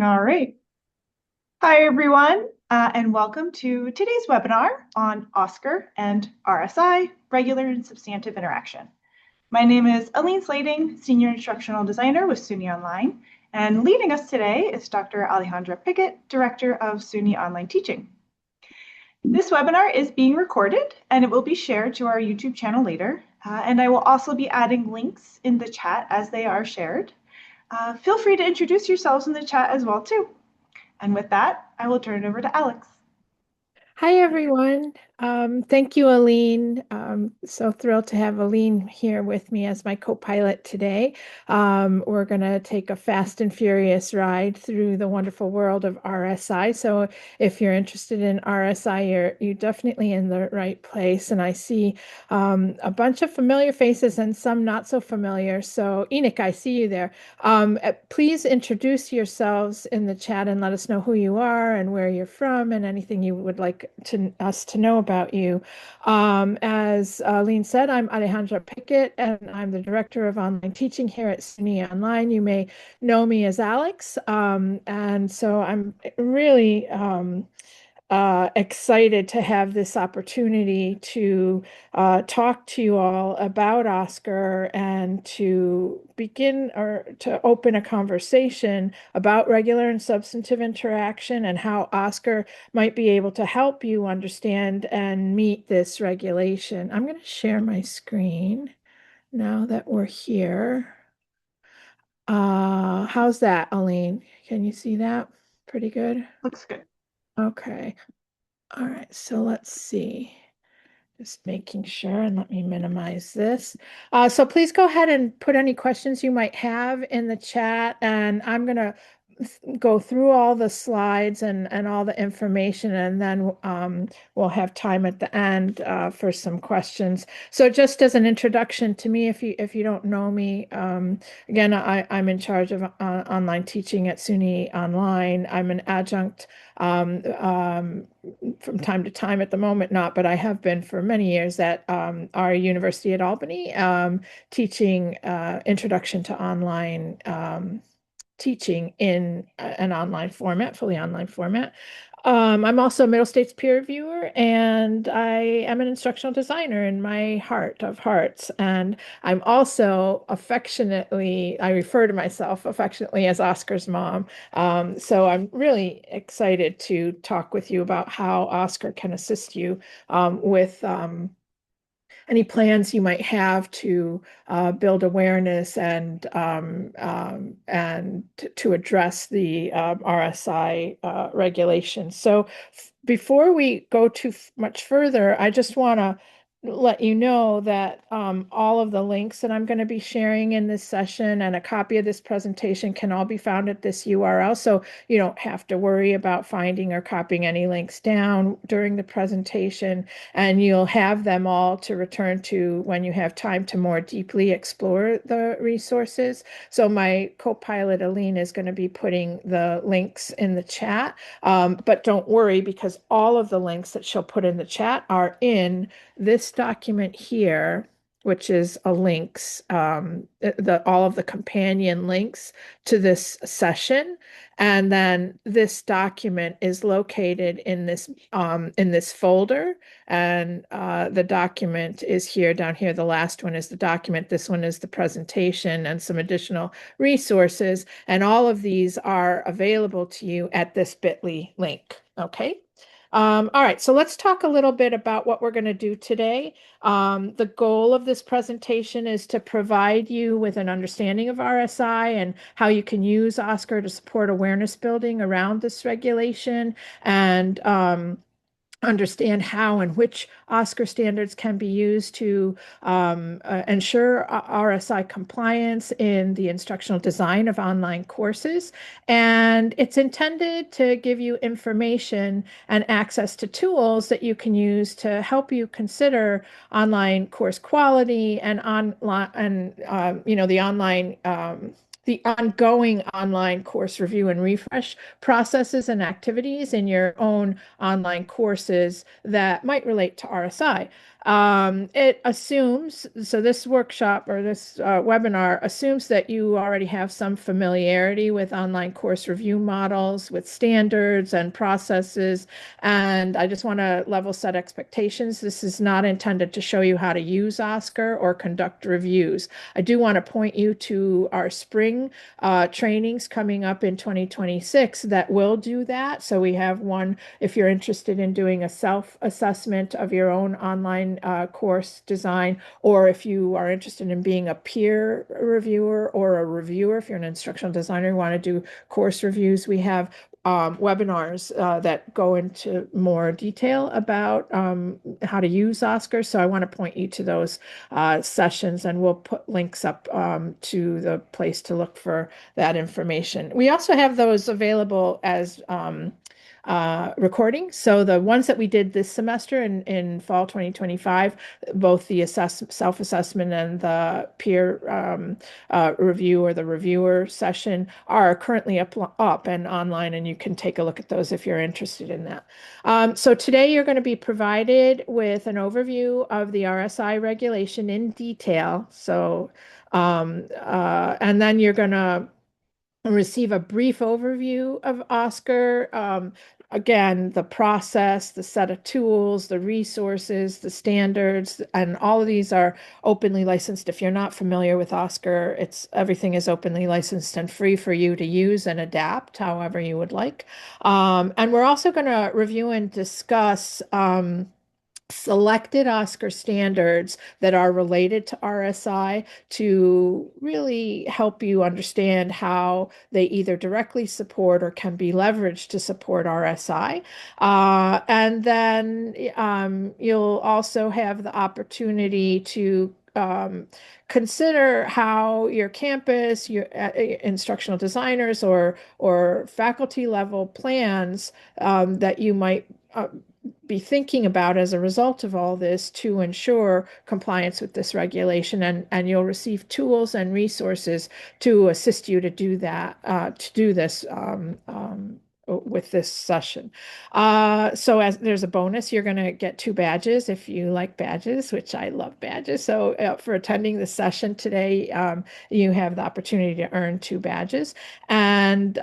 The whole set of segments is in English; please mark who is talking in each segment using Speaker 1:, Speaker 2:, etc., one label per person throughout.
Speaker 1: All right. Hi, everyone, and welcome to today's webinar on OSCQR and RSI, Regular and Substantive Interaction. My name is Aline Slating, Senior Instructional Designer with SUNY Online, and leading us today is Dr. Alejandra Pickett, Director of SUNY Online Teaching. This webinar is being recorded, and it will be shared to our YouTube channel later, and I will also be adding links in the chat as they are shared. Feel free to introduce yourselves in the chat as well, too. And with that, I will turn it over to Alex.
Speaker 2: Hi, everyone. Thank you, Aline. So thrilled to have Aline here with me as my co-pilot today. We're going to take a fast and furious ride through the wonderful world of RSI. So if you're interested in RSI, you're definitely in the right place. And I see a bunch of familiar faces and some not so familiar. So Enoch, I see you there. Please introduce yourselves in the chat and let us know who you are and where you're from and anything you would like us to know about you. As Lean said, I'm Alejandra Pickett, and I'm the Director of Online Teaching here at SUNY Online. You may know me as Alex, and so I'm really excited to have this opportunity to talk to you all about OSCQR and to begin or to open a conversation about regular and substantive interaction and how OSCQR might be able to help you understand and meet this regulation. I'm going to share my screen now that we're here. How's that, Aline? Can you see that? Pretty good.
Speaker 1: Looks good.
Speaker 2: Okay. All right, so let's see. Just making sure, and let me minimize this. So please go ahead and put any questions you might have in the chat, and I'm going to go through all the slides and all the information, and then we'll have time at the end for some questions. So just as an introduction to me, if you don't know me, again, I'm in charge of online teaching at SUNY Online. I'm an adjunct from time to time, at the moment not, but I have been for many years at our university at Albany, teaching introduction to online teaching in an online format, fully online format. I'm also a Middle States peer reviewer, and I am an instructional designer in my heart of hearts. And I'm also I refer to myself affectionately as OSCQR's mom. So I'm really excited to talk with you about how OSCQR can assist you with any plans you might have to build awareness and to address the RSI regulations. So before we go too much further, I just want to let you know that all of the links that I'm going to be sharing in this session and a copy of this presentation can all be found at this URL. So you don't have to worry about finding or copying any links down during the presentation, and you'll have them all to return to when you have time to more deeply explore the resources. So my co-pilot Aline is going to be putting the links in the chat, but don't worry, because all of the links that she'll put in the chat are in this document here, which is a links, all of the companion links to this session. And then this document is located in this folder. And the document is here, down here. The last one is the document. This one is the presentation and some additional resources. And all of these are available to you at this bit.ly link. Okay. All right, so let's talk a little bit about what we're going to do today. The goal of this presentation is to provide you with an understanding of RSI and how you can use OSCQR to support awareness building around this regulation, and understand how and which OSCQR standards can be used to ensure RSI compliance in the instructional design of online courses. And it's intended to give you information and access to tools that you can use to help you consider online course quality and the ongoing online course review and refresh processes and activities in your own online courses that might relate to RSI. It assumes, so this workshop or this webinar assumes that you already have some familiarity with online course review models, with standards and processes. And I just want to level set expectations. This is not intended to show you how to use OSCQR or conduct reviews. I do want to point you to our spring trainings coming up in 2026 that will do that. So we have one if you're interested in doing a self-assessment of your own online course design, or if you are interested in being a peer reviewer or a reviewer, if you're an instructional designer, you want to do course reviews, we have webinars that go into more detail about how to use OSCQR. So I want to point you to those sessions, and we'll put links up to the place to look for that information. We also have those available as recordings. So the ones that we did this semester in fall 2025, both the self-assessment and the peer review or the reviewer session are currently up and online, and you can take a look at those if you're interested in that. So today you're going to be provided with an overview of the RSI regulation in detail. So, and then you're going to receive a brief overview of OSCQR. Again, the process, the set of tools, the resources, the standards, and all of these are openly licensed. If you're not familiar with OSCQR, everything is openly licensed and free for you to use and adapt however you would like. And we're also going to review and discuss selected OSCQR standards that are related to RSI to really help you understand how they either directly support or can be leveraged to support RSI. And then you'll also have the opportunity to consider how your campus, your instructional designers or faculty level plans that you might be thinking about as a result of all this to ensure compliance with this regulation, and you'll receive tools and resources to assist you to do that, to do this with this session. So as there's a bonus, you're going to get 2 badges if you like badges, which I love badges. So for attending the session today, you have the opportunity to earn 2 badges. And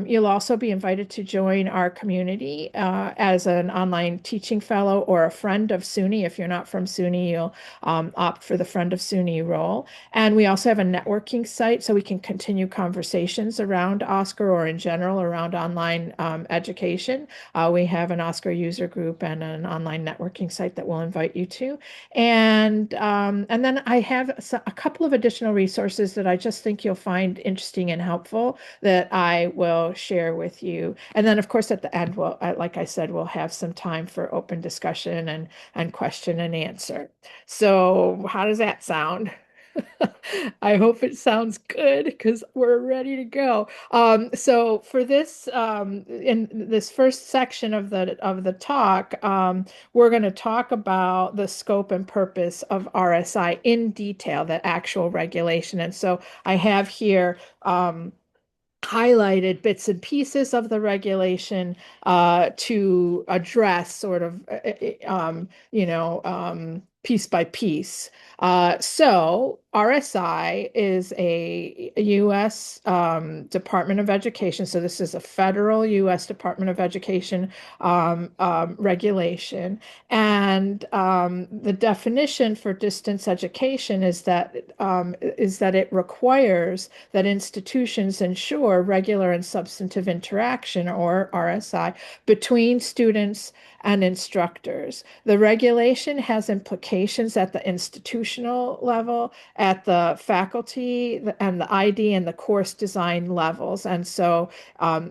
Speaker 2: you'll also be invited to join our community as an online teaching fellow or a friend of SUNY. If you're not from SUNY, you'll opt for the friend of SUNY role. And we also have a networking site so we can continue conversations around OSCQR or in general around online education. We have an OSCQR user group and an online networking site that we'll invite you to. And then I have a couple of additional resources that I just think you'll find interesting and helpful that I will share with you. And then, of course, at the end, like I said, we'll have some time for open discussion and question and answer. So how does that sound? I hope it sounds good because we're ready to go. So for this, in this first section of the talk, we're going to talk about the scope and purpose of RSI in detail, the actual regulation. And so I have here highlighted bits and pieces of the regulation to address sort of, piece by piece. So RSI is a U.S. Department of Education. So this is a federal U.S. Department of Education regulation. And the definition for distance education is that it requires that institutions ensure regular and substantive interaction, or RSI, between students and instructors. The regulation has implications at the institutional level, at the faculty and the ID and the course design levels. And so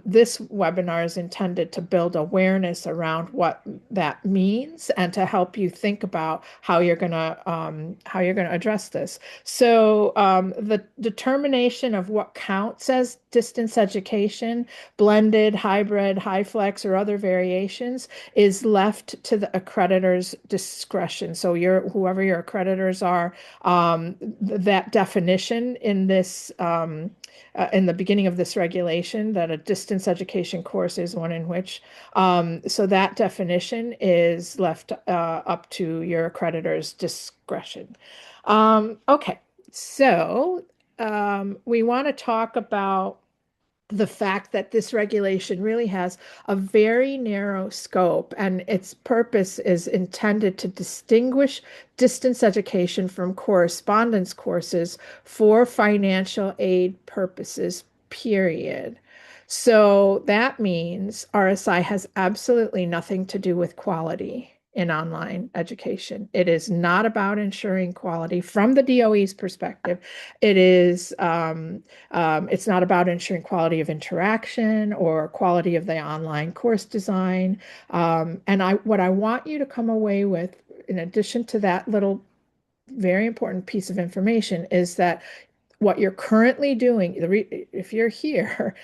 Speaker 2: this webinar is intended to build awareness around what that means and to help you think about how you're going to address this. So the determination of what counts as distance education, blended, hybrid, HyFlex, or other variations is left to the accreditor's discretion. So whoever your accreditors are, that definition in this in the beginning of this regulation, that a distance education course is one in which, so that definition is left up to your accreditor's discretion. Okay, so we want to talk about the fact that this regulation really has a very narrow scope, and its purpose is intended to distinguish distance education from correspondence courses for financial aid purposes, period. So that means RSI has absolutely nothing to do with quality in online education. It is not about ensuring quality from the DOE's perspective. It is it's not about ensuring quality of interaction or quality of the online course design. What I want you to come away with, in addition to that little very important piece of information, is that what you're currently doing, if you're here,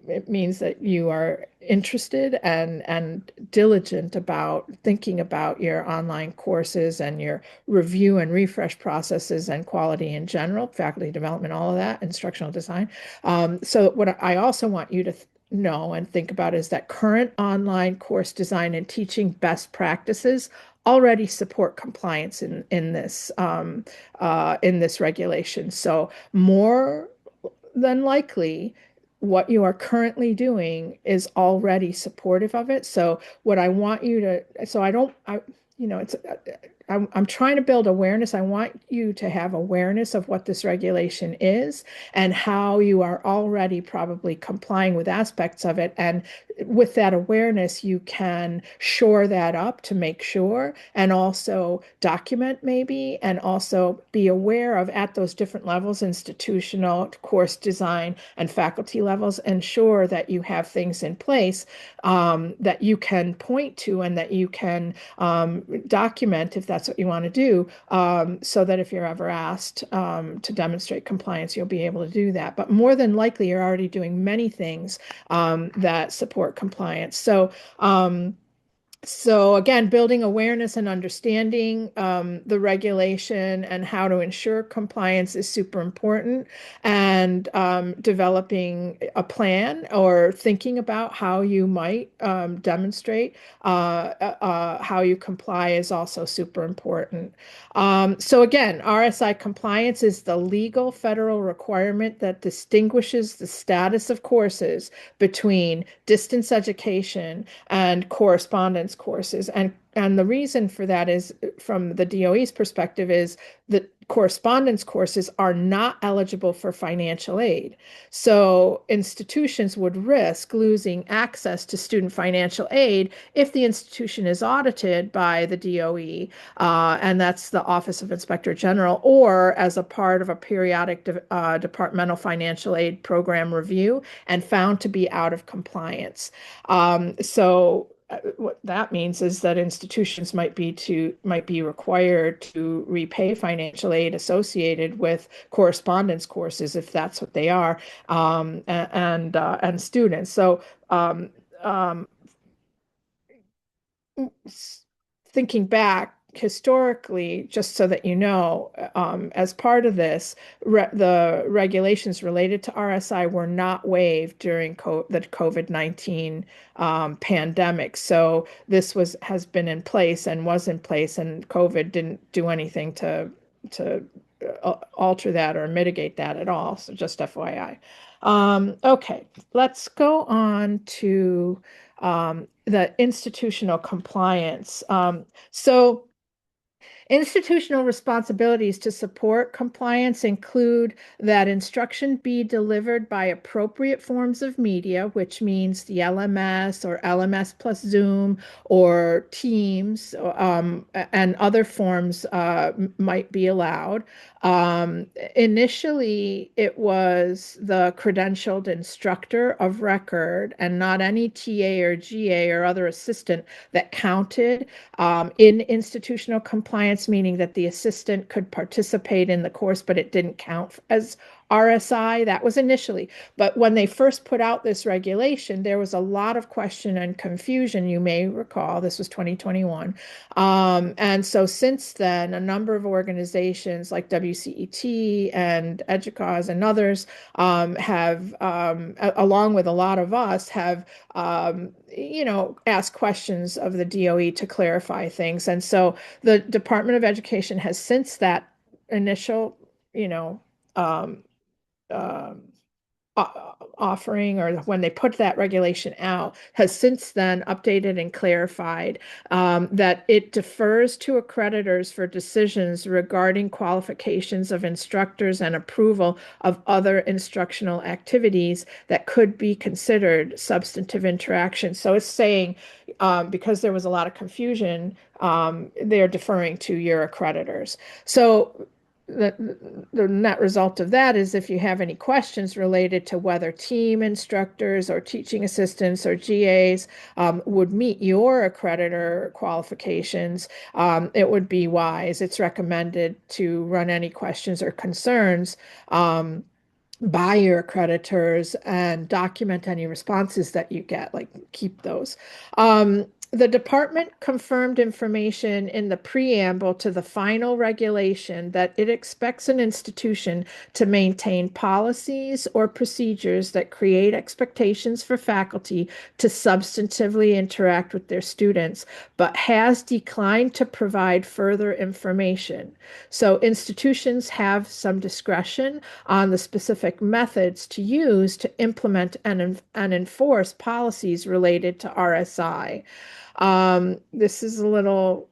Speaker 2: it means that you are interested and diligent about thinking about your online courses and your review and refresh processes and quality in general, faculty development, all of that, instructional design. So what I also want you to know and think about is that current online course design and teaching best practices already support compliance in this regulation. So more than likely, what you are currently doing is already supportive of it. So what I want you to, so I don't, I, you know, it's, I'm trying to build awareness. I want you to have awareness of what this regulation is and how you are already probably complying with aspects of it. And with that awareness, you can shore that up to make sure, and also document maybe, and also be aware of at those different levels, institutional, course design, and faculty levels, ensure that you have things in place that you can point to and that you can document if that's what you want to do, so that if you're ever asked to demonstrate compliance, you'll be able to do that. But more than likely, you're already doing many things that support compliance. So again, building awareness and understanding the regulation and how to ensure compliance is super important, and developing a plan or thinking about how you might demonstrate how you comply is also super important. So again, RSI compliance is the legal federal requirement that distinguishes the status of courses between distance education and correspondence courses. And the reason for that is, from the DOE's perspective, is that correspondence courses are not eligible for financial aid. So institutions would risk losing access to student financial aid if the institution is audited by the DOE, and that's the Office of Inspector General, or as a part of a periodic departmental financial aid program review and found to be out of compliance. So what that means is that institutions might be required to repay financial aid associated with correspondence courses, if that's what they are, and students. So um, thinking back historically, just so that you know, as part of this, the regulations related to RSI were not waived during the COVID-19 pandemic. So this has been in place and was in place, and COVID didn't do anything to alter that or mitigate that at all. So just FYI. Okay, let's go on to the institutional compliance. So institutional responsibilities to support compliance include that instruction be delivered by appropriate forms of media, which means the LMS or LMS plus Zoom or Teams, and other forms might be allowed. Initially, it was the credentialed instructor of record and not any TA or GA or other assistant that counted in institutional compliance, meaning that the assistant could participate in the course, but it didn't count as RSI, that was initially. But when they first put out this regulation, there was a lot of question and confusion. You may recall this was 2021. And so since then, a number of organizations like WCET and EDUCAUSE and others have, along with a lot of us, have asked questions of the DOE to clarify things. And so the Department of Education has, since that initial, you know, um, um, offering, or when they put that regulation out, has since then updated and clarified that it defers to accreditors for decisions regarding qualifications of instructors and approval of other instructional activities that could be considered substantive interaction. So it's saying, because there was a lot of confusion, they're deferring to your accreditors. So the net result of that is, if you have any questions related to whether team instructors or teaching assistants or GAs would meet your accreditor qualifications, it would be wise. It's recommended to run any questions or concerns by your accreditors and document any responses that you get, like keep those. The department confirmed information in the preamble to the final regulation that it expects an institution to maintain policies or procedures that create expectations for faculty to substantively interact with their students, but has declined to provide further information. So institutions have some discretion on the specific methods to use to implement and enforce policies related to RSI. This is a little,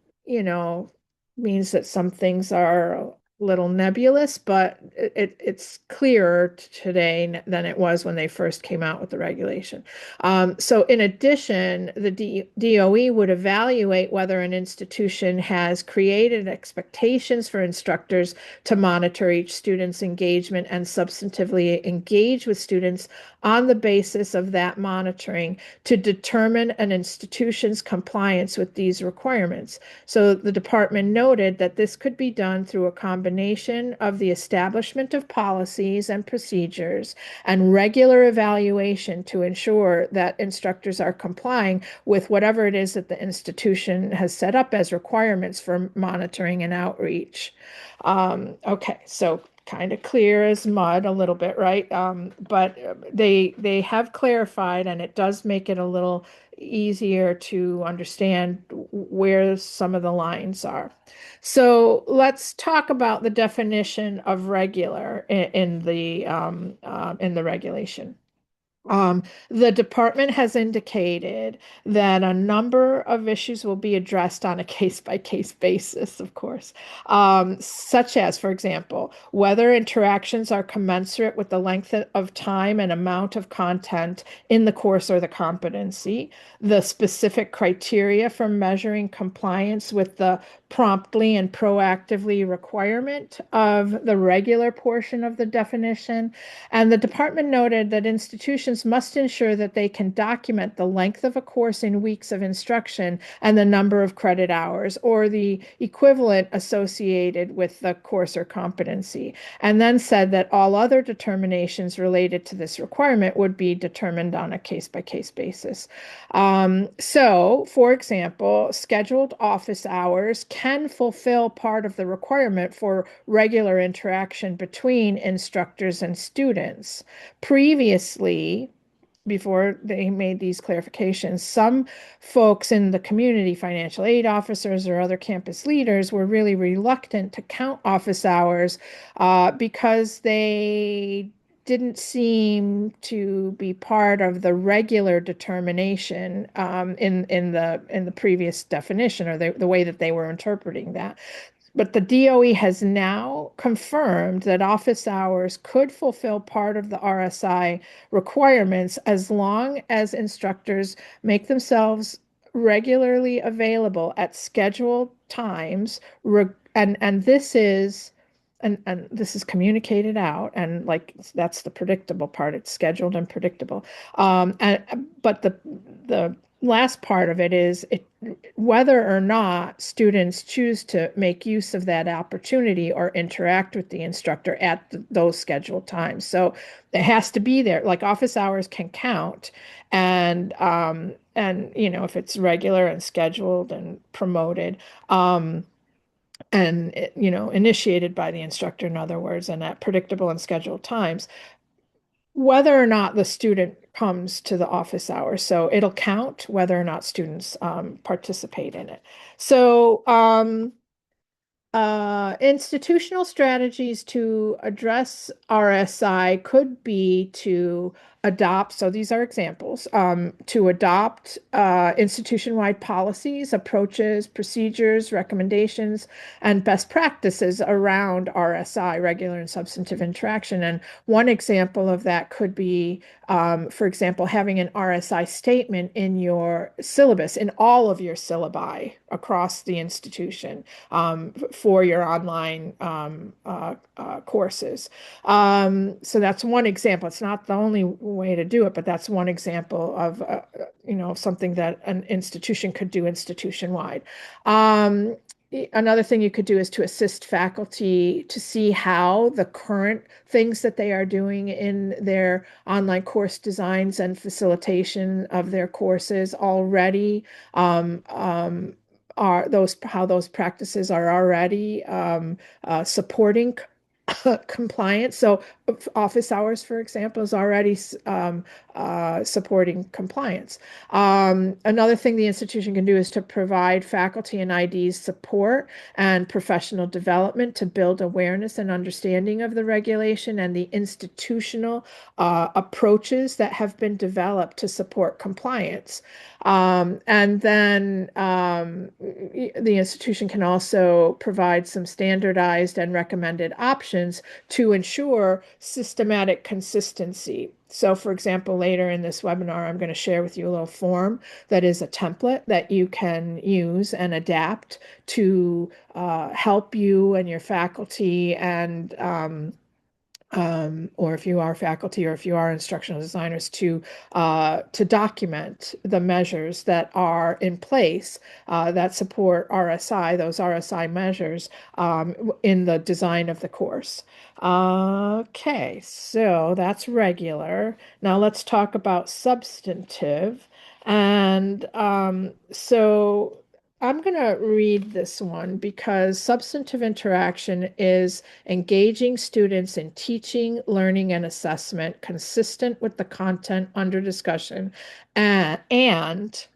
Speaker 2: means that some things are a little nebulous, but it's clearer today than it was when they first came out with the regulation. So in addition, the DOE would evaluate whether an institution has created expectations for instructors to monitor each student's engagement and substantively engage with students on the basis of that monitoring to determine an institution's compliance with these requirements. So the department noted that this could be done through a combination of the establishment of policies and procedures and regular evaluation to ensure that instructors are complying with whatever it is that the institution has set up as requirements for monitoring and outreach. Okay, so kind of clear as mud a little bit, right? But they have clarified, and it does make it a little easier to understand where some of the lines are. So let's talk about the definition of regular in the regulation. The department has indicated that a number of issues will be addressed on a case-by-case basis, of course, such as, for example, whether interactions are commensurate with the length of time and amount of content in the course or the competency, the specific criteria for measuring compliance with the promptly and proactively requirement of the regular portion of the definition. And the department noted that institutions must ensure that they can document the length of a course in weeks of instruction and the number of credit hours, or the equivalent associated with the course or competency, and then said that all other determinations related to this requirement would be determined on a case-by-case basis. So, for example, scheduled office hours can fulfill part of the requirement for regular interaction between instructors and students. Previously, before they made these clarifications, some folks in the community, financial aid officers or other campus leaders, were really reluctant to count office hours because they didn't seem to be part of the regular determination in the previous definition, or the way that they were interpreting that. But the DOE has now confirmed that office hours could fulfill part of the RSI requirements as long as instructors make themselves regularly available at scheduled times. And this is and this is communicated out, and like that's the predictable part. It's scheduled and predictable. But the last part of it is whether or not students choose to make use of that opportunity or interact with the instructor at those scheduled times. So it has to be there. Like office hours can count, and if it's regular and scheduled and promoted. And initiated by the instructor, in other words, and at predictable and scheduled times, whether or not the student comes to the office hours. So it'll count whether or not students participate in it. So institutional strategies to address RSI could be to adopt, so these are examples, to adopt institution-wide policies, approaches, procedures, recommendations, and best practices around RSI, regular and substantive interaction. And one example of that could be, for example, having an RSI statement in your syllabus, in all of your syllabi across the institution, for your online courses. So that's one example. It's not the only way to do it, but that's one example of something that an institution could do institution-wide. Another thing you could do is to assist faculty to see how the current things that they are doing in their online course designs and facilitation of their courses already are those how those practices are already supporting compliance. So office hours, for example, is already supporting compliance. Another thing the institution can do is to provide faculty and IDs support and professional development to build awareness and understanding of the regulation and the institutional approaches that have been developed to support compliance. And then the institution can also provide some standardized and recommended options to ensure systematic consistency. So, for example, later in this webinar, I'm going to share with you a little form that is a template that you can use and adapt to help you and your faculty and or if you are faculty or if you are instructional designers to document the measures that are in place that support RSI, those RSI measures in the design of the course. Okay, so that's regular. Now let's talk about substantive. And so I'm going to read this one because substantive interaction is engaging students in teaching, learning, and assessment consistent with the content under discussion and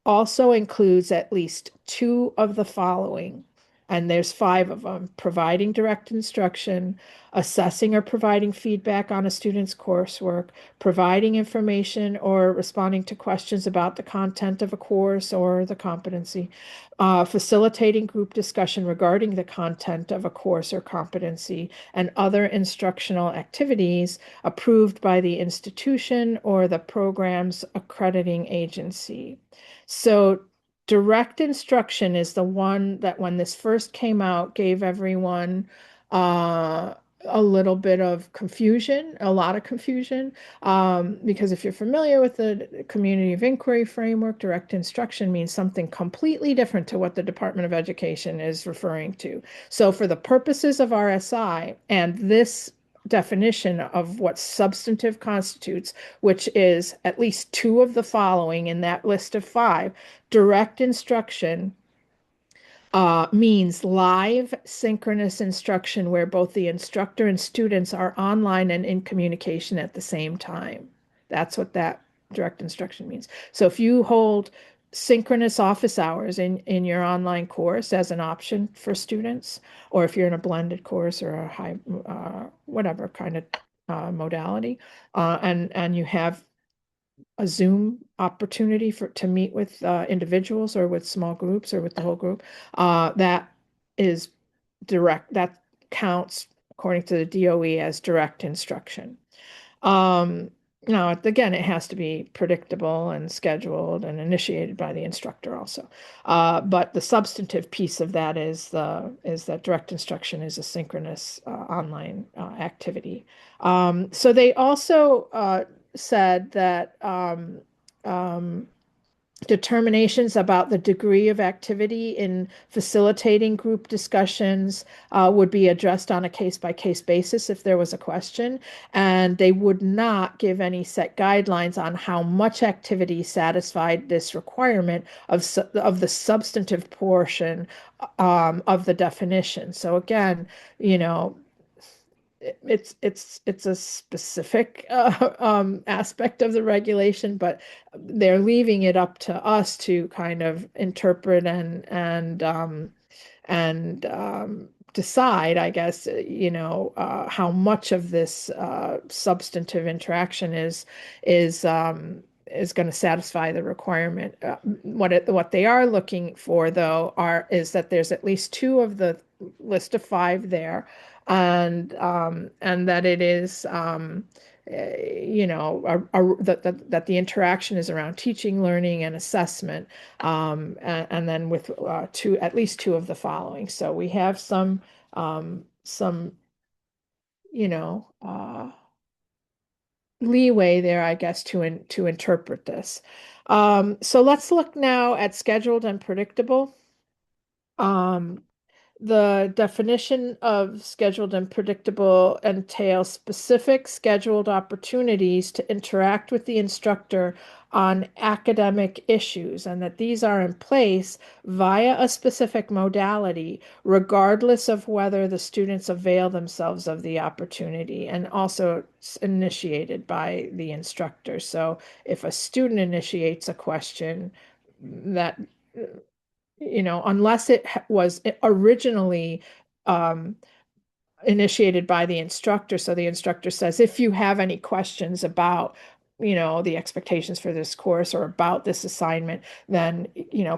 Speaker 2: also includes at least two of the following, and there's five of them: providing direct instruction, assessing or providing feedback on a student's coursework, providing information or responding to questions about the content of a course or the competency, facilitating group discussion regarding the content of a course or competency, and other instructional activities approved by the institution or the program's accrediting agency. So direct instruction is the one that when this first came out gave everyone a little bit of confusion, a lot of confusion, because if you're familiar with the community of inquiry framework, direct instruction means something completely different to what the Department of Education is referring to. So for the purposes of RSI and this definition of what substantive constitutes, which is at least two of the following in that list of five, direct instruction means live synchronous instruction where both the instructor and students are online and in communication at the same time. That's what that direct instruction means. So if you hold synchronous office hours in your online course as an option for students, or if you're in a blended course or a high, whatever kind of modality, and you have a Zoom opportunity to meet with individuals or with small groups or with the whole group, that is direct, that counts according to the DOE as direct instruction. Now, again, it has to be predictable and scheduled and initiated by the instructor also. But the substantive piece of that is that direct instruction is a synchronous online activity. So they also said that determinations about the degree of activity in facilitating group discussions would be addressed on a case-by-case basis if there was a question, and they would not give any set guidelines on how much activity satisfied this requirement of the substantive portion of the definition. So again, you know, it's a specific aspect of the regulation, but they're leaving it up to us to kind of interpret and decide, I guess, how much of this substantive interaction is going to satisfy the requirement. What they are looking for, though, is that there's at least two of the list of five there, and that it is that the interaction is around teaching, learning, and assessment, and then with at least two of the following. So we have some leeway there, I guess, to interpret this. So let's look now at scheduled and predictable. Um, The definition of scheduled and predictable entails specific scheduled opportunities to interact with the instructor on academic issues, and that these are in place via a specific modality, regardless of whether the students avail themselves of the opportunity, and also initiated by the instructor. So if a student initiates a question, that unless it was originally um, initiated by the instructor. So the instructor says, if you have any questions about, the expectations for this course or about this assignment, then,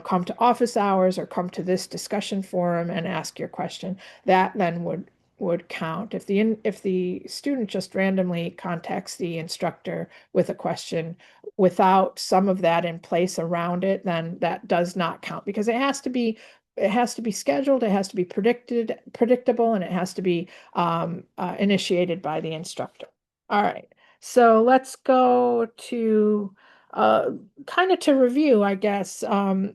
Speaker 2: come to office hours or come to this discussion forum and ask your question. That then would count. If the student just randomly contacts the instructor with a question without some of that in place around it, then that does not count, because it has to be scheduled, it has to be predictable, and it has to be initiated by the instructor. All right, so let's go to kind of to review, I guess, and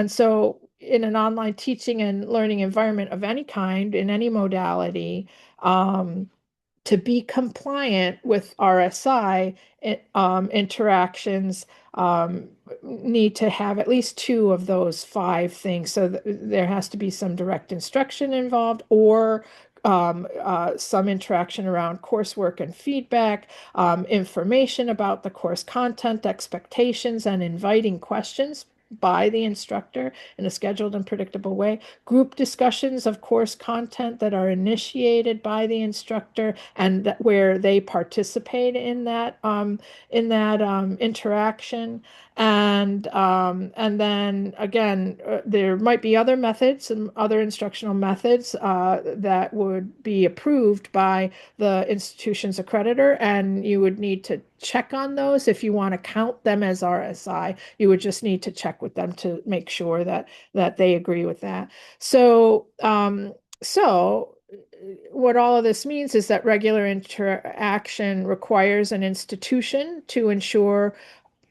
Speaker 2: so in an online teaching and learning environment of any kind, in any modality, to be compliant with RSI, interactions need to have at least two of those five things. So there has to be some direct instruction involved, or some interaction around coursework and feedback, information about the course content, expectations, and inviting questions by the instructor in a scheduled and predictable way, group discussions of course content that are initiated by the instructor and where they participate in that interaction. And then again, there might be other methods and other instructional methods that would be approved by the institution's accreditor, and you would need to check on those. If you want to count them as RSI, you would just need to check with them to make sure that they agree with that. So what all of this means is that regular interaction requires an institution to ensure,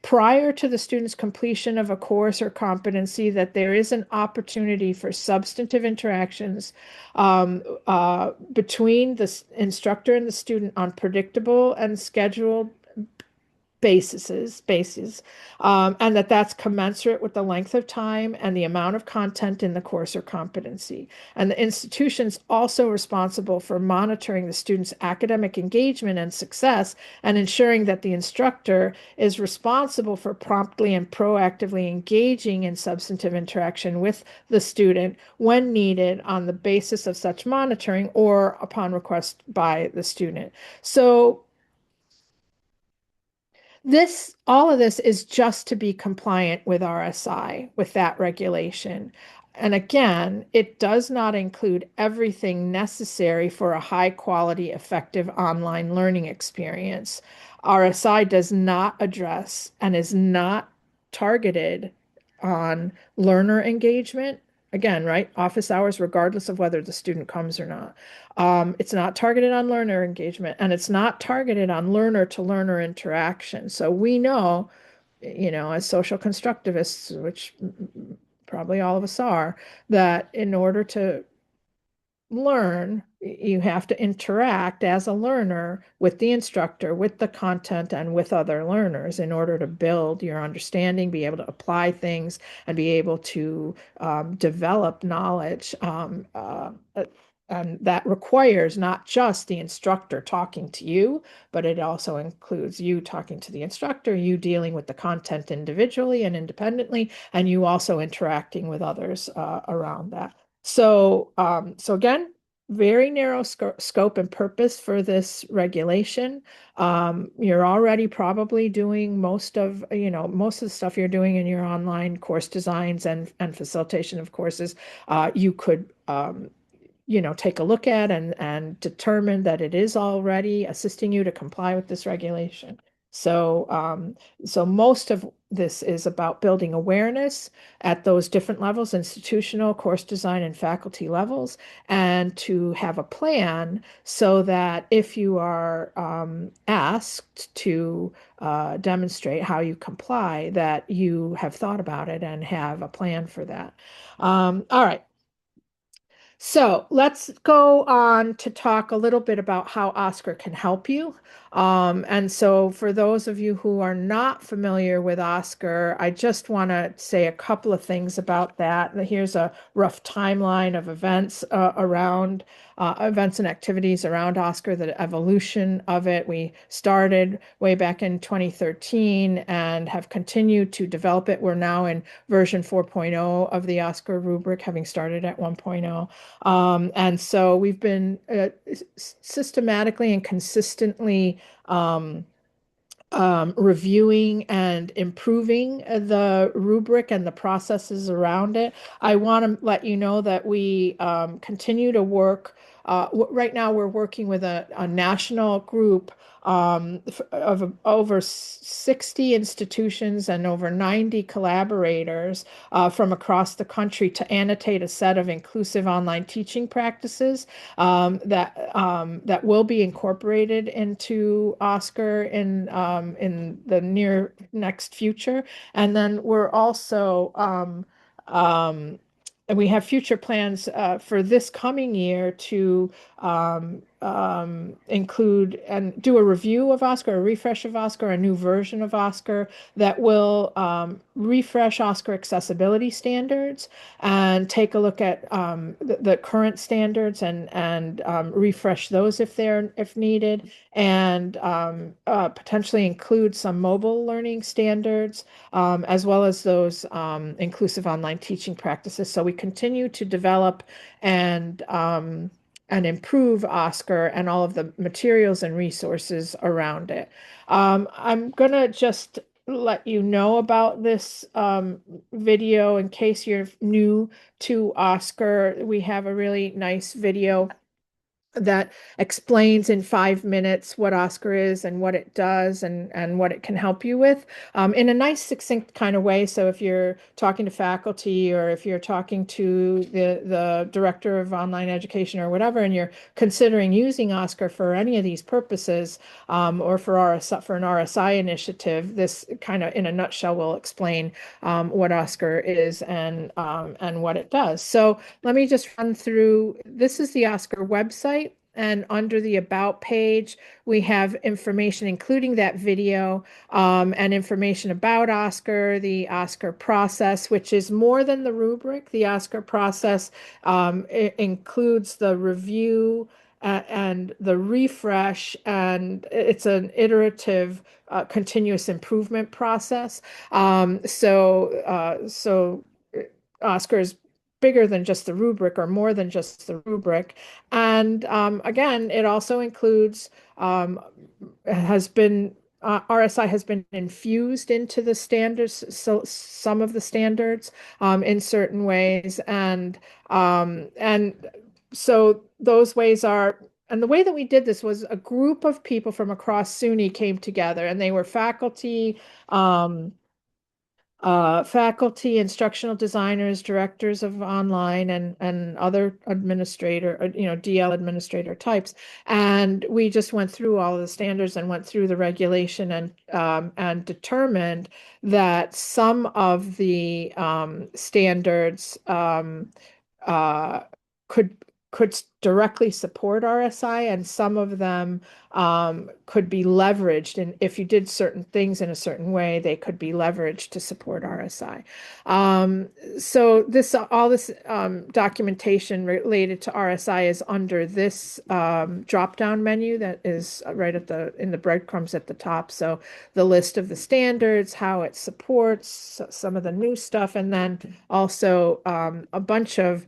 Speaker 2: prior to the student's completion of a course or competency, that there is an opportunity for substantive interactions between the instructor and the student on predictable and scheduled bases, and that's commensurate with the length of time and the amount of content in the course or competency. And the institution's also responsible for monitoring the student's academic engagement and success, and ensuring that the instructor is responsible for promptly and proactively engaging in substantive interaction with the student when needed on the basis of such monitoring or upon request by the student. So all of this is just to be compliant with RSI, with that regulation. And again, it does not include everything necessary for a high quality, effective online learning experience. RSI does not address and is not targeted on learner engagement. Again, right? Office hours, regardless of whether the student comes or not. It's not targeted on learner engagement, and it's not targeted on learner to learner interaction. So we know, as social constructivists, which probably all of us are, that in order to learn, you have to interact as a learner with the instructor, with the content, and with other learners in order to build your understanding, be able to apply things, and be able to develop knowledge. And that requires not just the instructor talking to you, but it also includes you talking to the instructor, you dealing with the content individually and independently, and you also interacting with others around that. So again, very narrow scope and purpose for this regulation. You're already probably doing most of the stuff you're doing in your online course designs and facilitation of courses. You could take a look at and determine that it is already assisting you to comply with this regulation. So most of this is about building awareness at those different levels, institutional, course design, and faculty levels, and to have a plan so that if you are asked to demonstrate how you comply, that you have thought about it and have a plan for that. All right. So let's go on to talk a little bit about how Oscar can help you. And so for those of you who are not familiar with Oscar, I just want to say a couple of things about that. Here's a rough timeline of events around events and activities around Oscar, the evolution of it. We started way back in 2013 and have continued to develop it. We're now in version 4.0 of the Oscar rubric, having started at 1.0. And so we've been systematically and consistently reviewing and improving the rubric and the processes around it. I want to let you know that we continue to work. Right now, we're working with a national group of over 60 institutions and over 90 collaborators from across the country to annotate a set of inclusive online teaching practices that will be incorporated into Oscar in the near next future. And then we're also and we have future plans for this coming year to include and do a review of Oscar, a refresh of Oscar, a new version of Oscar that will refresh Oscar accessibility standards and take a look at the current standards and refresh those if needed, and potentially include some mobile learning standards as well as those inclusive online teaching practices. So we continue to develop and improve Oscar and all of the materials and resources around it. I'm gonna just let you know about this video in case you're new to Oscar. We have a really nice video that explains in 5 minutes what Oscar is and what it does and what it can help you with in a nice, succinct kind of way. So if you're talking to faculty or if you're talking to the director of online education or whatever, and you're considering using Oscar for any of these purposes or for an RSI initiative, this kind of in a nutshell will explain what Oscar is and what it does. So let me just run through. This is the Oscar website. And under the About page, we have information, including that video, and information about Oscar, the Oscar process, which is more than the rubric. The Oscar process it includes the review and the refresh, and it's an iterative, continuous improvement process. So Oscar is bigger than just the rubric or more than just the rubric. And again, it also includes, has been RSI has been infused into the standards, so some of the standards in certain ways, and so those ways are. And the way that we did this was a group of people from across SUNY came together, and they were um, faculty, instructional designers, directors of online, and other administrator, DL administrator types. And we just went through all of the standards and went through the regulation and determined that some of the standards uh, could could directly support RSI, and some of them could be leveraged. And if you did certain things in a certain way, they could be leveraged to support RSI. So all this documentation related to RSI is under this drop-down menu that is right in the breadcrumbs at the top. So the list of the standards, how it supports some of the new stuff, and then also a bunch of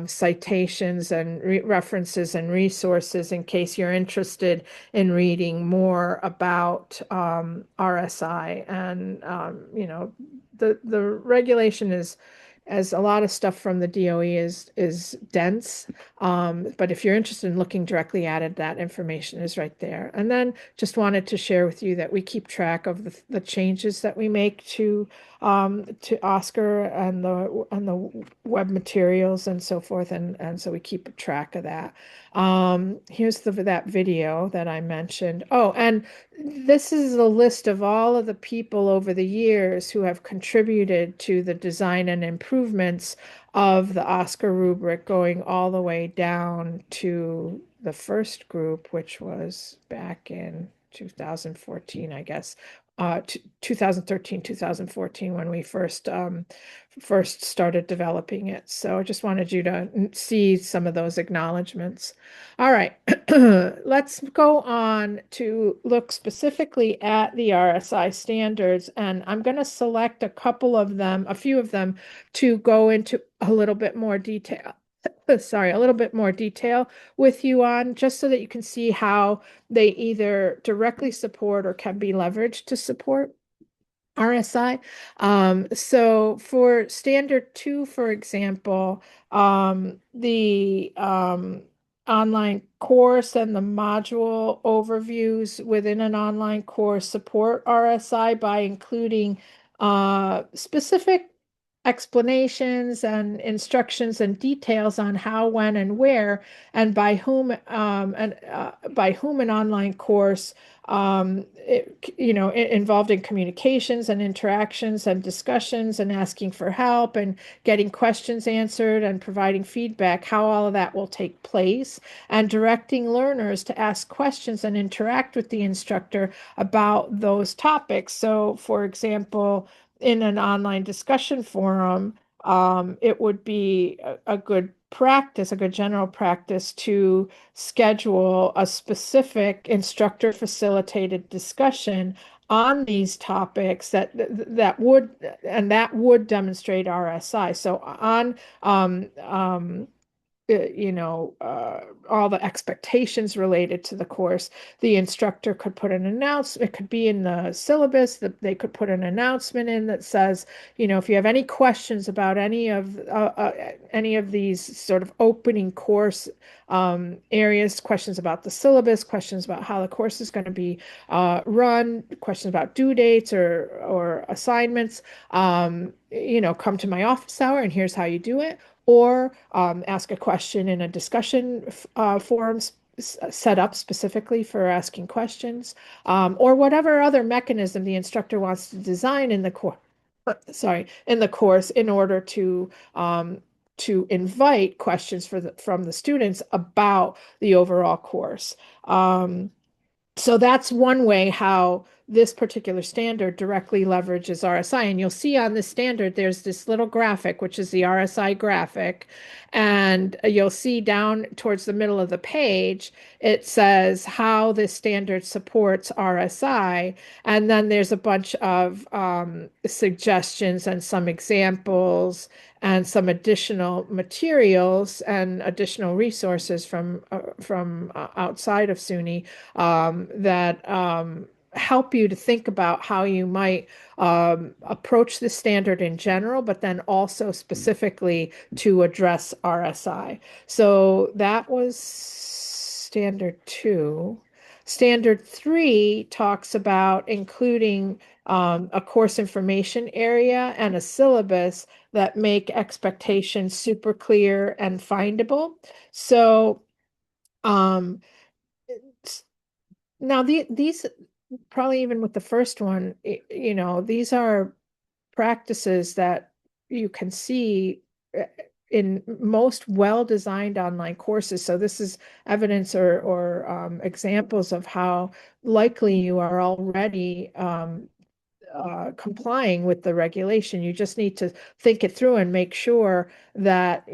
Speaker 2: citations and references and resources in case you're interested in reading more about RSI. And the regulation is, as a lot of stuff from the DOE is dense. But if you're interested in looking directly at it, that information is right there. And then just wanted to share with you that we keep track of the changes that we make to OSCQR and the web materials and so forth, and so we keep track of that. Here's that video that I mentioned. Oh, and this is a list of all of the people over the years who have contributed to the design and improvements of the OSCQR rubric, going all the way down to the first group, which was back in 2014, I guess, 2013, 2014, when we first started developing it. So I just wanted you to see some of those acknowledgments. All right, let's go on to look specifically at the RSI standards, and I'm going to select a few of them to go into a little bit more detail. Sorry, a little bit more detail with you on, just so that you can see how they either directly support or can be leveraged to support RSI. So for standard 2, for example, the online course and the module overviews within an online course support RSI by including specific explanations and instructions and details on how, when, and where, and by whom, by whom an online course, involved in communications and interactions and discussions and asking for help and getting questions answered and providing feedback, how all of that will take place, and directing learners to ask questions and interact with the instructor about those topics. So, for example, in an online discussion forum, it would be a good practice, a good general practice, to schedule a specific instructor facilitated discussion on these topics that would demonstrate RSI. So on all the expectations related to the course, the instructor could put an announcement. It could be in the syllabus that they could put an announcement in that says, if you have any questions about any of these sort of opening course areas, questions about the syllabus, questions about how the course is going to be run, questions about due dates or assignments, come to my office hour and here's how you do it. Or ask a question in a discussion forum set up specifically for asking questions, or whatever other mechanism the instructor wants to design in the course. In the course, in order to invite questions from the students about the overall course. So that's one way how this particular standard directly leverages RSI. And you'll see on this standard, there's this little graphic, which is the RSI graphic. And you'll see down towards the middle of the page, it says how this standard supports RSI. And then there's a bunch of suggestions and some examples and some additional materials and additional resources from outside of SUNY that help you to think about how you might approach the standard in general, but then also specifically to address RSI. So that was standard 2. Standard 3 talks about including a course information area and a syllabus that make expectations super clear and findable. So um, now these probably even with the first one, these are practices that you can see uh, in most well-designed online courses. So this is evidence or examples of how likely you are already complying with the regulation. You just need to think it through and make sure that,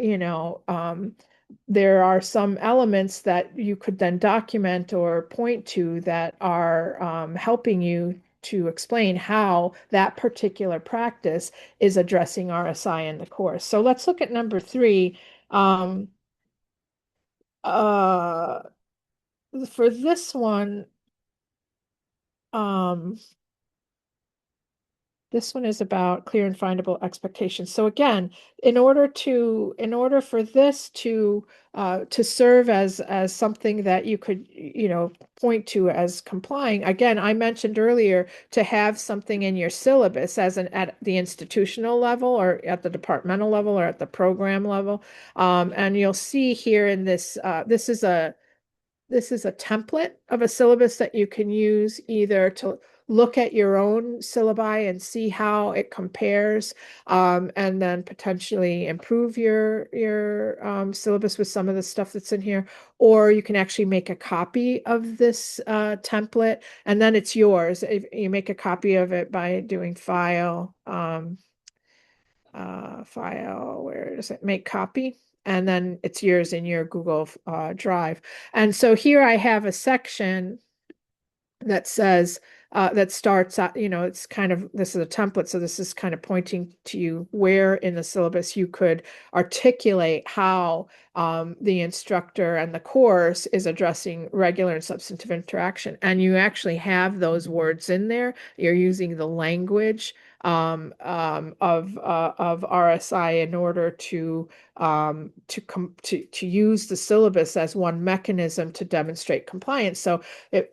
Speaker 2: there are some elements that you could then document or point to that are helping you to explain how that particular practice is addressing RSI in the course. So let's look at number 3. Um, uh, for this one, um, this one is about clear and findable expectations. So again, in order for this to serve as something that you could, point to as complying, again, I mentioned earlier to have something in your syllabus as at the institutional level or at the departmental level or at the program level. And you'll see here in this, this is a template of a syllabus that you can use either to look at your own syllabi and see how it compares, and then potentially improve your syllabus with some of the stuff that's in here, or you can actually make a copy of this template, and then it's yours. If you make a copy of it by doing file, where does it make copy? And then it's yours in your Google Drive. And so here I have a section that says, that starts out, it's kind of, this is a template. So this is kind of pointing to you where in the syllabus you could articulate how the instructor and the course is addressing regular and substantive interaction. And you actually have those words in there. You're using the language of RSI in order to use the syllabus as one mechanism to demonstrate compliance. So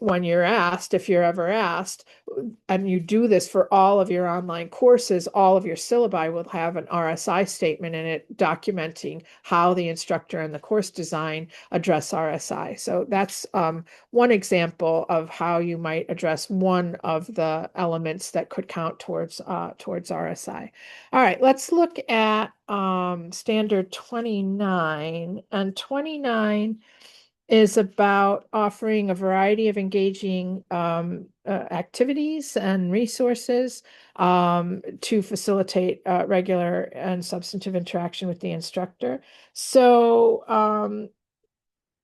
Speaker 2: when you're asked, if you're ever asked, and you do this for all of your online courses, all of your syllabi will have an RSI statement in it documenting how the instructor and the course design address RSI. So that's one example of how you might address one of the elements that could count towards RSI. All right, let's look at standard 29. And 29 is about offering a variety of engaging activities and resources to facilitate regular and substantive interaction with the instructor. So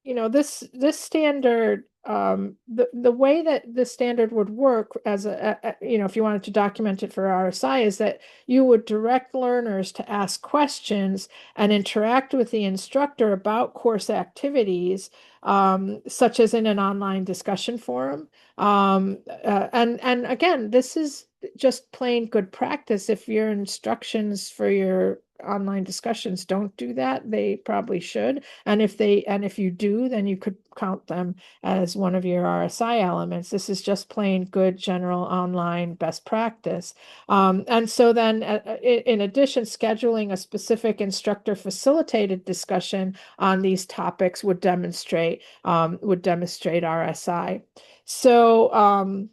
Speaker 2: this standard, the way that the standard would work as if you wanted to document it for RSI, is that you would direct learners to ask questions and interact with the instructor about course activities, such as in an online discussion forum. And again, this is just plain good practice. If your instructions for your online discussions don't do that, they probably should. And if you do, then you could count them as one of your RSI elements. This is just plain good general online best practice. And so then in addition, scheduling a specific instructor facilitated discussion on these topics would demonstrate RSI. So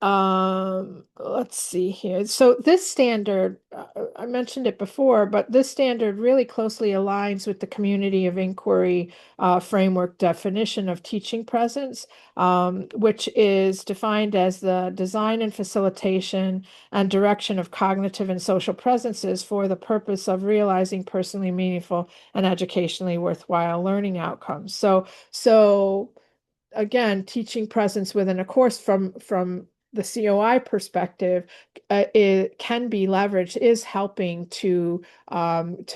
Speaker 2: let's see here. So this standard, I mentioned it before, but this standard really closely aligns with the community of inquiry framework definition of teaching presence, which is defined as the design and facilitation and direction of cognitive and social presences for the purpose of realizing personally meaningful and educationally worthwhile learning outcomes. So again, teaching presence within a course from the COI perspective, it can be leveraged, is helping to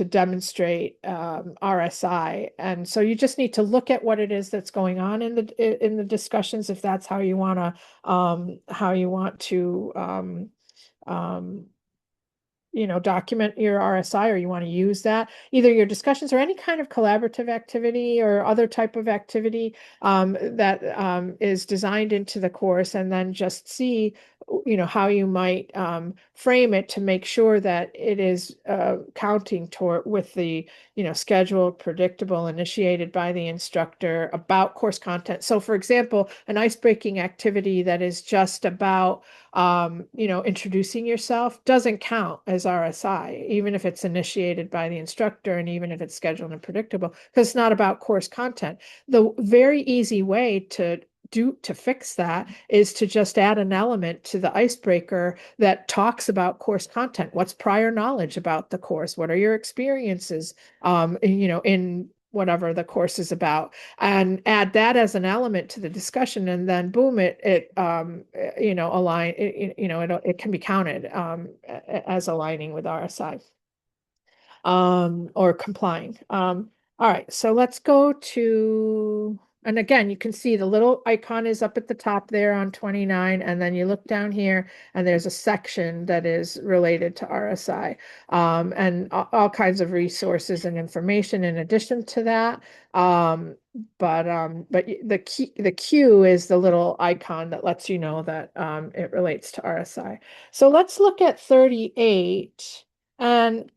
Speaker 2: demonstrate RSI. And so you just need to look at what it is that's going on in the discussions, if that's how you want to document your RSI, or you want to use that, either your discussions or any kind of collaborative activity or other type of activity that is designed into the course, and then just see, how you might frame it to make sure that it is counting toward with the, scheduled, predictable, initiated by the instructor about course content. So for example, an ice-breaking activity that is just about introducing yourself doesn't count as RSI, even if it's initiated by the instructor and even if it's scheduled and predictable, because it's not about course content. The very easy way to fix that is to just add an element to the icebreaker that talks about course content. What's prior knowledge about the course? What are your experiences, in whatever the course is about, and add that as an element to the discussion, and then boom, it align, it can be counted as aligning with RSI or complying. All right, so let's go to, and again, you can see the little icon is up at the top there on 29, and then you look down here and there's a section that is related to RSI, and all kinds of resources and information in addition to that. But the Q is the little icon that lets you know that it relates to RSI. So let's look at 38. And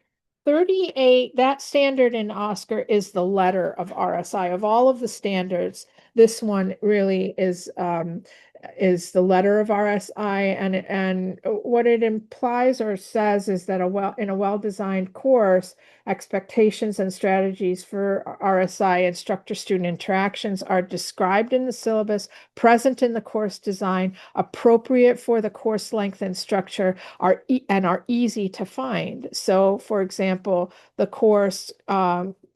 Speaker 2: 38, that standard in OSCQR is the letter of RSI. Of all of the standards, this one really is the letter of RSI, and what it implies or says is that in a well-designed course, expectations and strategies for RSI instructor-student interactions are described in the syllabus, present in the course design, appropriate for the course length and structure, and are easy to find. So, for example, the course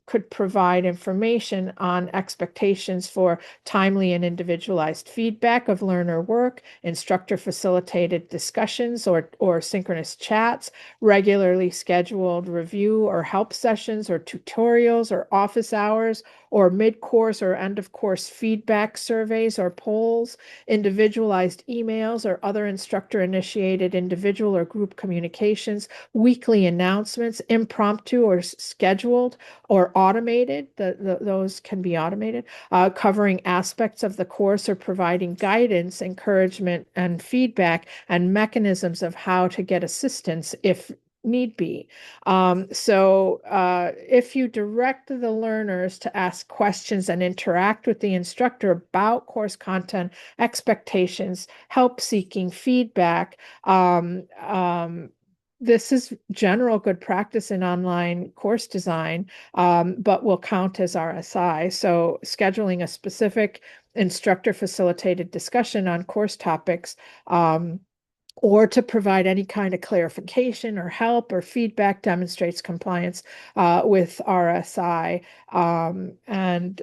Speaker 2: could provide information on expectations for timely and individualized feedback of learner work, instructor-facilitated discussions or synchronous chats, regularly scheduled review or help sessions or tutorials or office hours or mid-course or end-of-course feedback surveys or polls, individualized emails or other instructor-initiated individual or group communications, weekly announcements, impromptu or scheduled or automated, those can be automated, covering aspects of the course or providing guidance, encouragement, and feedback, and mechanisms of how to get assistance if need be. So if you direct the learners to ask questions and interact with the instructor about course content, expectations, help seeking, feedback, this is general good practice in online course design, but will count as RSI. So scheduling a specific instructor-facilitated discussion on course topics, or to provide any kind of clarification or help or feedback demonstrates compliance with RSI. And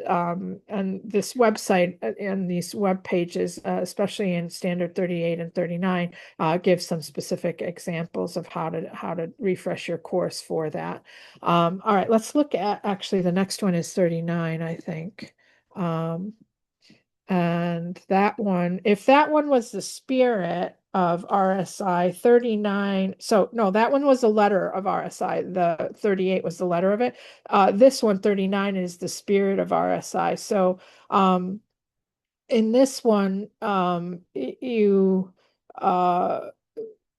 Speaker 2: this website and these web pages, especially in standard 38 and 39, give some specific examples of how to refresh your course for that. All right, let's look at, actually the next one is 39, I think. And that one, if that one was the spirit of RSI, 39, so no, that one was the letter of RSI, the 38 was the letter of it. This one, 39, is the spirit of RSI. So in this one,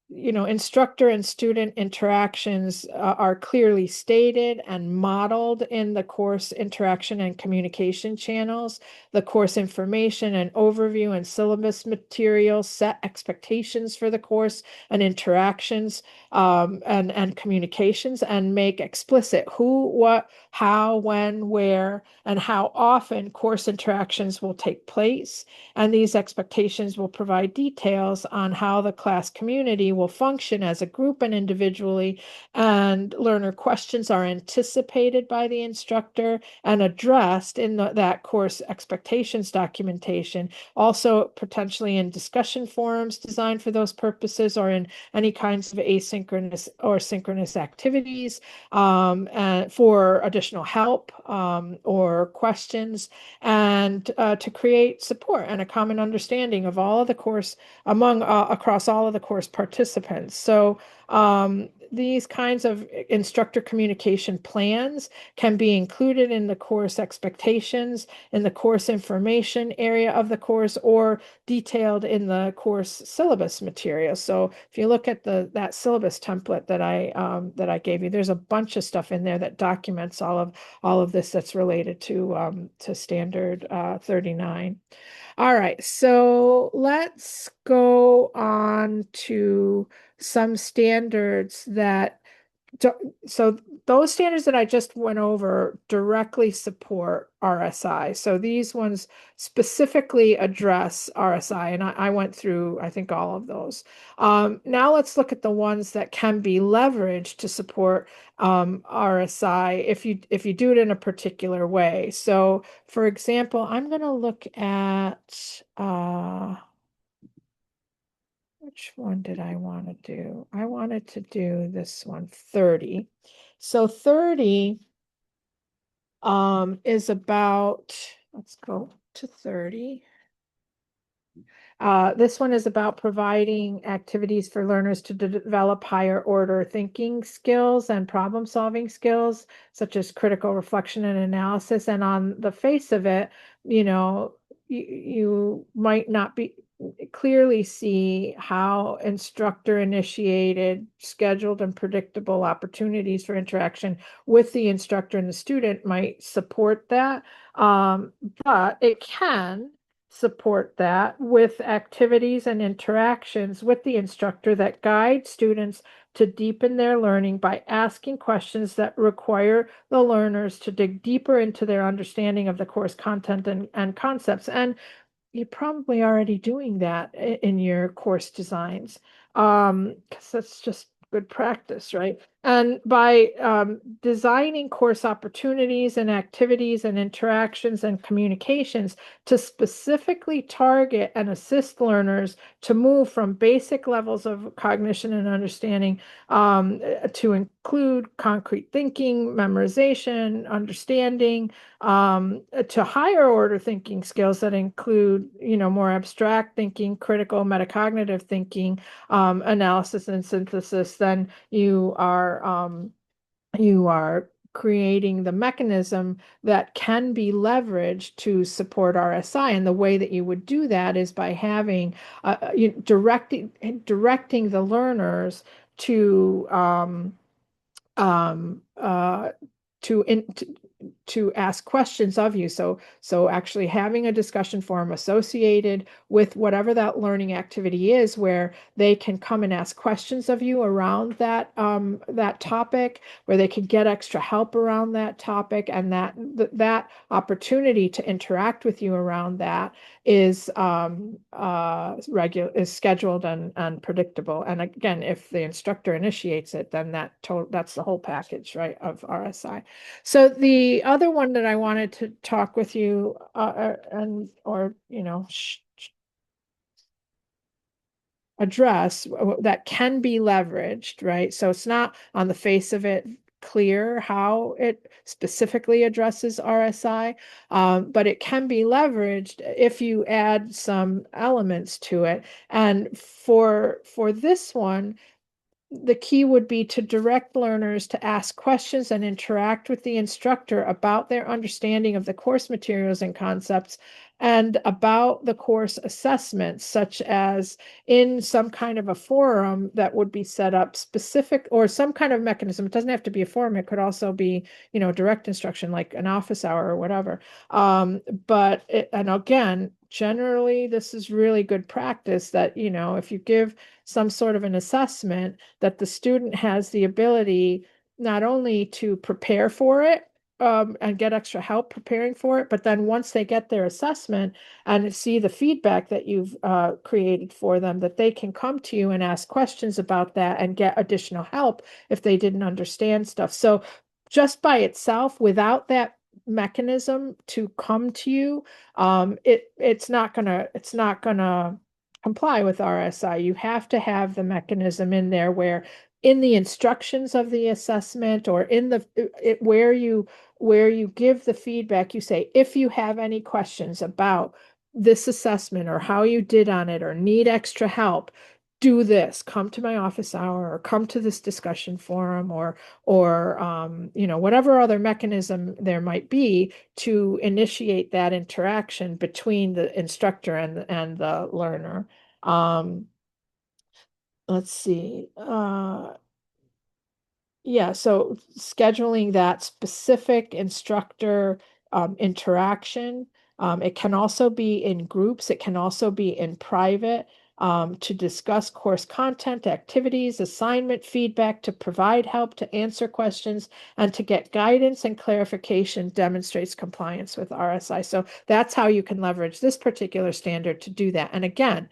Speaker 2: instructor and student interactions are clearly stated and modeled in the course interaction and communication channels. The course information and overview and syllabus materials set expectations for the course and interactions and communications, and make explicit who, what, how, when, where, and how often course interactions will take place. And these expectations will provide details on how the class community will will function as a group and individually, and learner questions are anticipated by the instructor and addressed in that course expectations documentation, also potentially in discussion forums designed for those purposes, or in any kinds of asynchronous or synchronous activities for additional help or questions, and to create support and a common understanding of all of the course across all of the course participants. So these kinds of instructor communication plans can be included in the course expectations, in the course information area of the course, or detailed in the course syllabus material. So if you look at that syllabus template that I gave you, there's a bunch of stuff in there that documents all of this that's related to standard 39. All right, so let's go on to some standards that, so those standards that I just went over directly support RSI. So these ones specifically address RSI, and I went through, I think, all of those. Now let's look at the ones that can be leveraged to support RSI if you do it in a particular way. So, for example, I'm going to look at which one did I want to do? I wanted to do this one, 30. So 30 is about, let's go to 30. This one is about providing activities for learners to develop higher order thinking skills and problem solving skills, such as critical reflection and analysis. And on the face of it, you might not be clearly see how instructor initiated, scheduled, and predictable opportunities for interaction with the instructor and the student might support that. But it can support that with activities and interactions with the instructor that guide students to deepen their learning by asking questions that require the learners to dig deeper into their understanding of the course content and concepts. And you're probably already doing that in your course designs, because that's just good practice, right? And by designing course opportunities and activities and interactions and communications to specifically target and assist learners to move from basic levels of cognition and understanding to include concrete thinking, memorization, understanding, to higher order thinking skills that include, more abstract thinking, critical metacognitive thinking, analysis and synthesis, then you are creating the mechanism that can be leveraged to support RSI. And the way that you would do that is by having directing the learners to to ask questions of you. So actually having a discussion forum associated with whatever that learning activity is, where they can come and ask questions of you around that topic, where they can get extra help around that topic, and that opportunity to interact with you around that is scheduled and predictable. And again, if the instructor initiates it, then that's the whole package, right, of RSI. So the other one that I wanted to talk with you address that can be leveraged, right? So it's not on the face of it clear how it specifically addresses RSI, but it can be leveraged if you add some elements to it. And for this one, the key would be to direct learners to ask questions and interact with the instructor about their understanding of the course materials and concepts, and about the course assessments, such as in some kind of a forum that would be set up specific, or some kind of mechanism. It doesn't have to be a forum. It could also be, direct instruction, like an office hour or whatever. And again, generally, this is really good practice that, if you give some sort of an assessment, that the student has the ability not only to prepare for it, and get extra help preparing for it. But then once they get their assessment and see the feedback that you've created for them, that they can come to you and ask questions about that and get additional help if they didn't understand stuff. So just by itself, without that mechanism to come to you, it's not gonna comply with RSI. You have to have the mechanism in there where in the instructions of the assessment or in where you give the feedback, you say, if you have any questions about this assessment or how you did on it or need extra help, do this, come to my office hour or come to this discussion forum or whatever other mechanism there might be to initiate that interaction between the instructor and the learner. Let's see. Yeah, so scheduling that specific instructor interaction. It can also be in groups. It can also be in private to discuss course content, activities, assignment feedback, to provide help, to answer questions, and to get guidance and clarification demonstrates compliance with RSI. So that's how you can leverage this particular standard to do that. And again,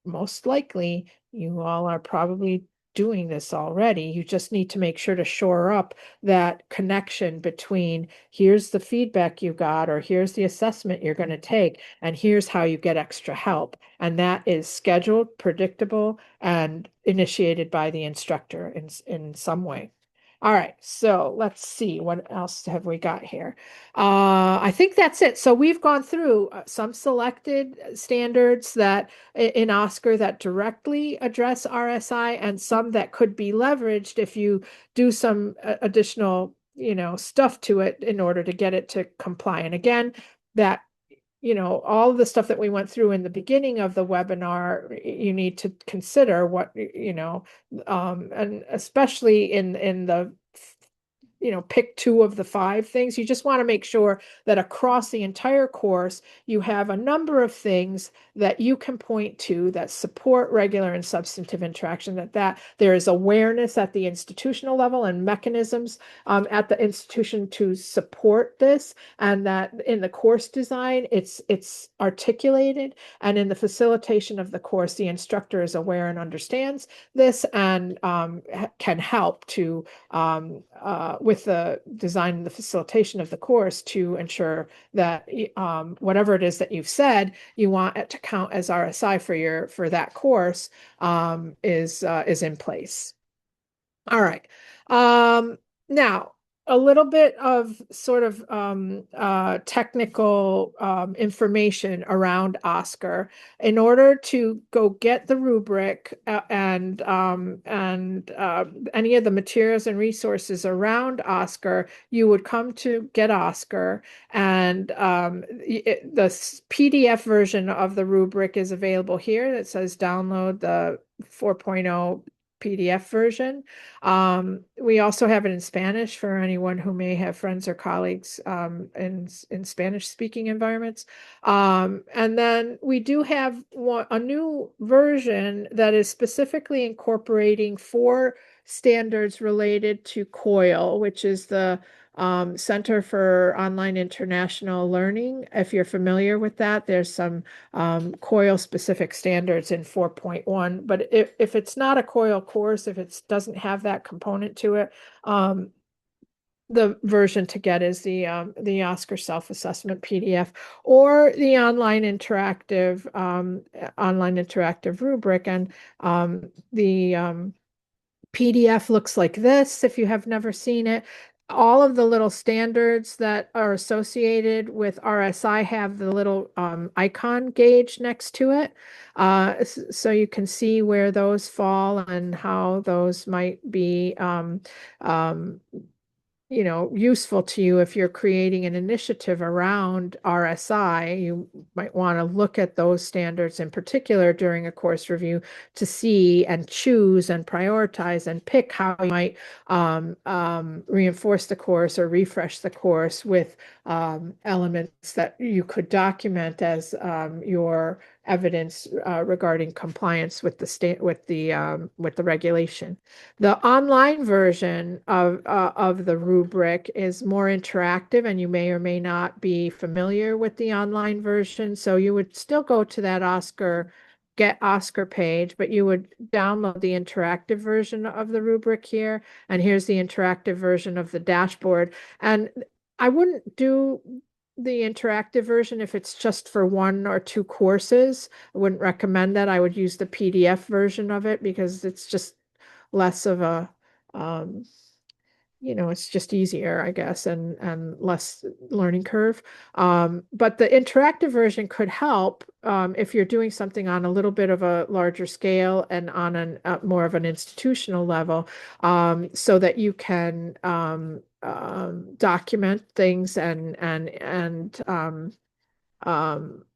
Speaker 2: most likely you all are probably doing this already. You just need to make sure to shore up that connection between here's the feedback you got, or here's the assessment you're going to take, and here's how you get extra help. And that is scheduled, predictable, and initiated by the instructor in some way. All right, so let's see, what else have we got here? I think that's it. So we've gone through some selected standards that in OSCQR that directly address RSI and some that could be leveraged if you do some additional, stuff to it in order to get it to comply. And again, that all of the stuff that we went through in the beginning of the webinar, you need to consider what, and especially in the pick 2 of the 5 things. You just want to make sure that across the entire course, you have a number of things that you can point to that support regular and substantive interaction, that there is awareness at the institutional level and mechanisms at the institution to support this, and that in the course design, it's articulated, and in the facilitation of the course, the instructor is aware and understands this and can help to with the design and the facilitation of the course to ensure that whatever it is that you've said you want it to count as RSI for that course is in place. All right. Now, a little bit of sort of technical information around OSCQR. In order to go get the rubric and any of the materials and resources around OSCQR, you would come to Get OSCQR, and the PDF version of the rubric is available here that says download the 4.0 PDF version. We also have it in Spanish for anyone who may have friends or colleagues in Spanish speaking environments. And then we do have a new version that is specifically incorporating 4 standards related to COIL, which is the Center for Online International Learning. If you're familiar with that, there's some COIL specific standards in 4.1. But if it's not a COIL course, if it doesn't have that component to it, the version to get is the OSCQR self-assessment PDF or the online interactive rubric. And the PDF looks like this if you have never seen it. All of the little standards that are associated with RSI have the little icon gauge next to it. So you can see where those fall and how those might be useful to you if you're creating an initiative around RSI. You might want to look at those standards in particular during a course review to see and choose and prioritize and pick how you might reinforce the course or refresh the course with elements that you could document as your evidence regarding compliance with the with the regulation. The online version of the rubric is more interactive, and you may or may not be familiar with the online version. So you would still go to that Get Oscar page, but you would download the interactive version of the rubric here. And here's the interactive version of the dashboard. And I wouldn't do the interactive version if it's just for one or two courses. I wouldn't recommend that. I would use the PDF version of it because it's just less of a um, it's just easier, I guess, and less learning curve. But the interactive version could help if you're doing something on a little bit of a larger scale and on an more of an institutional level, so that you can document things and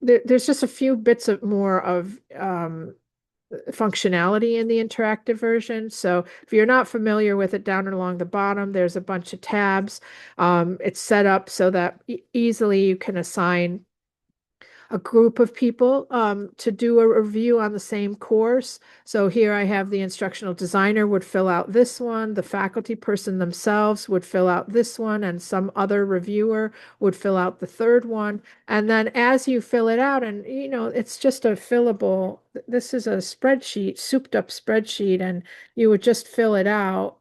Speaker 2: there's just a few bits of more of functionality in the interactive version. So if you're not familiar with it, down along the bottom, there's a bunch of tabs. It's set up so that easily you can assign a group of people to do a review on the same course. So here I have the instructional designer would fill out this one, the faculty person themselves would fill out this one, and some other reviewer would fill out the third one. And then as you fill it out, and it's just a fillable, this is a spreadsheet, souped up spreadsheet, and you would just fill it out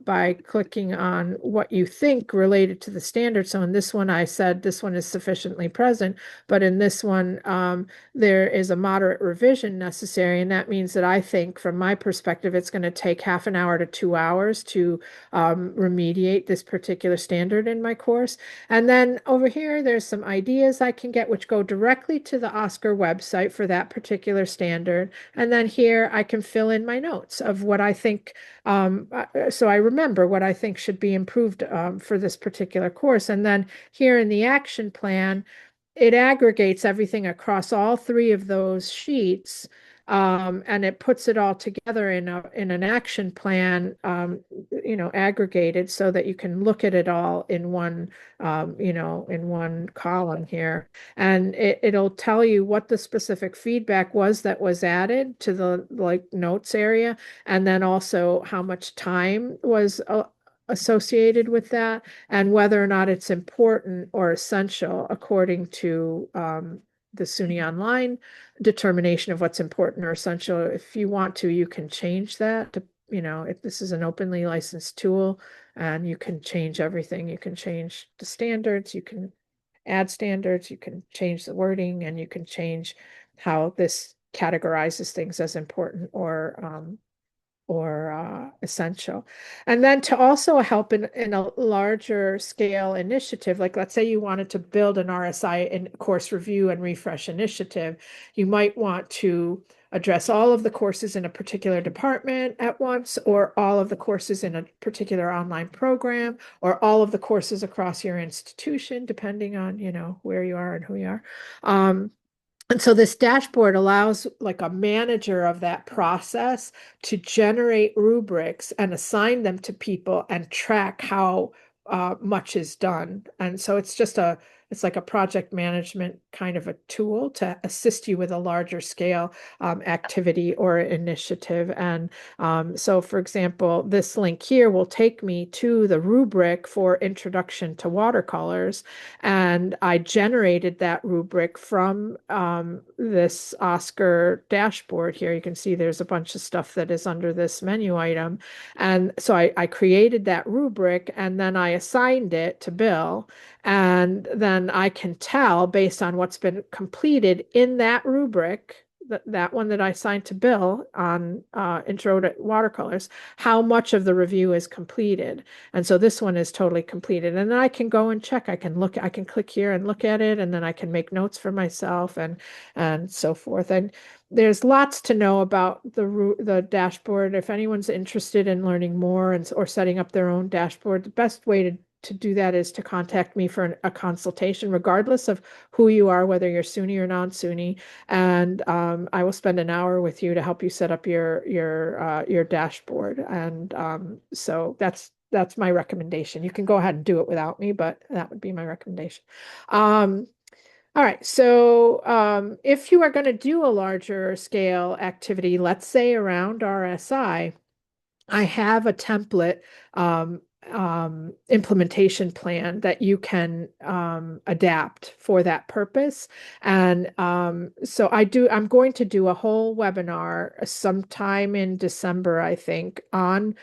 Speaker 2: by clicking on what you think related to the standard. So in this one, I said this one is sufficiently present, but in this one, there is a moderate revision necessary, and that means that I think, from my perspective, it's going to take half an hour to 2 hours to remediate this particular standard in my course. And then over here, there's some ideas I can get, which go directly to the OSCQR website for that particular standard. And then here I can fill in my notes of what I think, so I remember what I think should be improved for this particular course. And then here in the action plan, it aggregates everything across all three of those sheets, and it puts it all together in an action plan, aggregated so that you can look at it all in one, in one column here. And it'll tell you what the specific feedback was that was added to the notes area, and then also how much time was associated with that, and whether or not it's important or essential according to the SUNY Online determination of what's important or essential. If you want to, you can change that to, if this is an openly licensed tool, and you can change everything. You can change the standards, you can add standards, you can change the wording, and you can change how this categorizes things as important or essential. And then to also help in a larger scale initiative, like let's say you wanted to build an RSI in course review and refresh initiative, you might want to address all of the courses in a particular department at once, or all of the courses in a particular online program, or all of the courses across your institution, depending on, where you are and who you are. And so this dashboard allows like a manager of that process to generate rubrics and assign them to people and track how much is done. And so it's like a project management kind of a tool to assist you with a larger scale activity or initiative. And so, for example, this link here will take me to the rubric for Introduction to Watercolors. And I generated that rubric from this OSCQR dashboard here. You can see there's a bunch of stuff that is under this menu item. And so I created that rubric, and then I assigned it to Bill. And then I can tell, based on what's been completed in that rubric, that one that I assigned to Bill on Intro to Watercolors, how much of the review is completed. And so this one is totally completed. And then I can go and check. I can click here and look at it, and then I can make notes for myself and so forth. And there's lots to know about the dashboard. If anyone's interested in learning more or setting up their own dashboard, the best way to do that is to contact me for a consultation, regardless of who you are, whether you're SUNY or non-SUNY. And I will spend an hour with you to help you set up your dashboard. And so that's my recommendation. You can go ahead and do it without me, but that would be my recommendation. All right, so if you are going to do a larger scale activity, let's say around RSI have a template implementation plan that you can adapt for that purpose. And so I'm going to do a whole webinar sometime in December, I think, on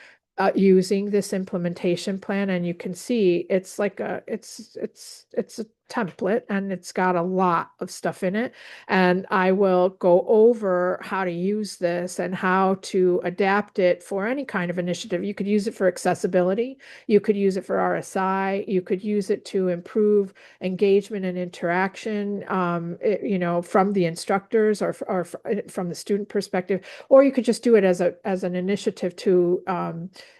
Speaker 2: using this implementation plan. And you can see it's like it's a template and it's got a lot of stuff in it. And I will go over how to use this and how to adapt it for any kind of initiative. You could use it for accessibility. You could use it for RSI. You could use it to improve engagement and interaction, from the instructors or from the student perspective. Or you could just do it as an initiative to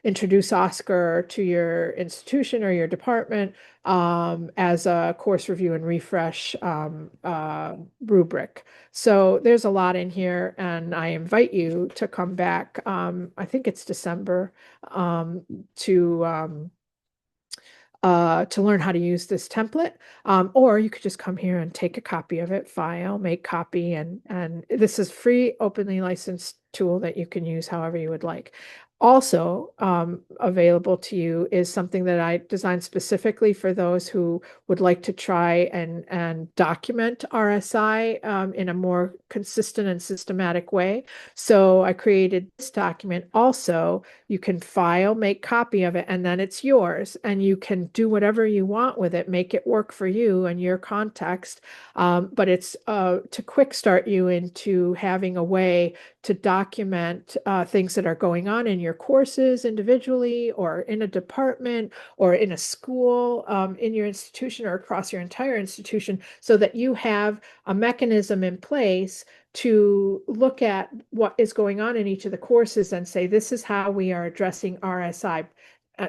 Speaker 2: introduce OSCQR to your institution or your department as a course review and refresh rubric. So there's a lot in here, and I invite you to come back. I think it's December to learn how to use this template. Or you could just come here and take a copy of it, file, make copy, and this is free, openly licensed tool that you can use however you would like. Also available to you is something that I designed specifically for those who would like to try and document RSI in a more consistent and systematic way. So I created this document. Also, you can file, make copy of it, and then it's yours. And you can do whatever you want with it, make it work for you and your context. But it's to quick start you into having a way to document things that are going on in your courses individually or in a department or in a school, in your institution or across your entire institution, so that you have a mechanism in place to look at what is going on in each of the courses and say, this is how we are addressing RSI.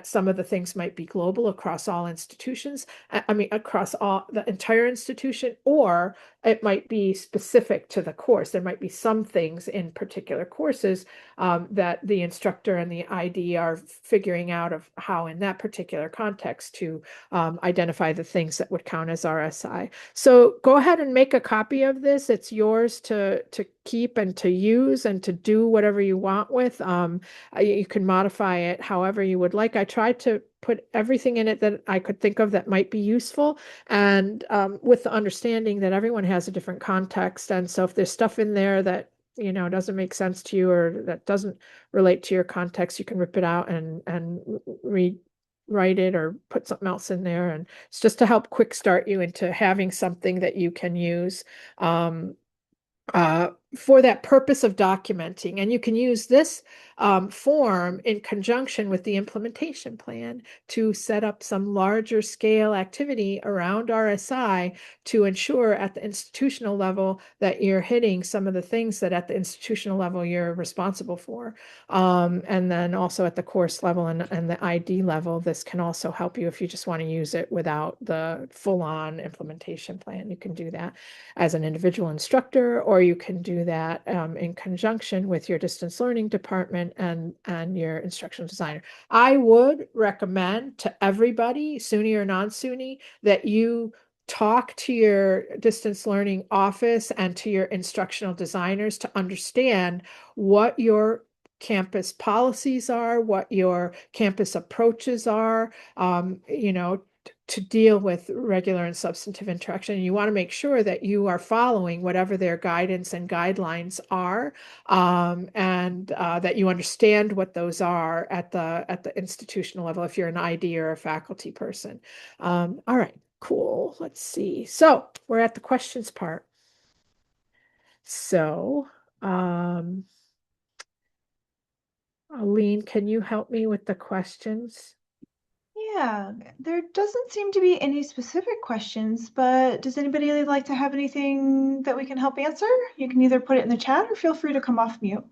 Speaker 2: Some of the things might be global across all institutions, across all the entire institution, or it might be specific to the course. There might be some things in particular courses that the instructor and the ID are figuring out of how in that particular context to identify the things that would count as RSI. So go ahead and make a copy of this. It's yours to keep and to use and to do whatever you want with. You can modify it however you would like. I tried to put everything in it that I could think of that might be useful, and with the understanding that everyone has a different context. And so if there's stuff in there that doesn't make sense to you or that doesn't relate to your context, you can rip it out and rewrite it or put something else in there. And it's just to help quick start you into having something that you can use for that purpose of documenting. And you can use this form in conjunction with the implementation plan to set up some larger scale activity around RSI to ensure at the institutional level that you're hitting some of the things that at the institutional level you're responsible for. And then also at the course level and the ID level, this can also help you if you just want to use it without the full-on implementation plan. You can do that as an individual instructor, or you can do that in conjunction with your distance learning department and your instructional designer. I would recommend to everybody, SUNY or non-SUNY, that you talk to your distance learning office and to your instructional designers to understand what your campus policies are, what your campus approaches are, to deal with regular and substantive interaction. And you want to make sure that you are following whatever their guidance and guidelines are, and that you understand what those are at the institutional level if you're an ID or a faculty person. All right, cool. Let's see. So we're at the questions part. So, Aline, can you help me with the questions?
Speaker 1: Yeah, there doesn't seem to be any specific questions, but does anybody like to have anything that we can help answer? You can either put it in the chat or feel free to come off mute.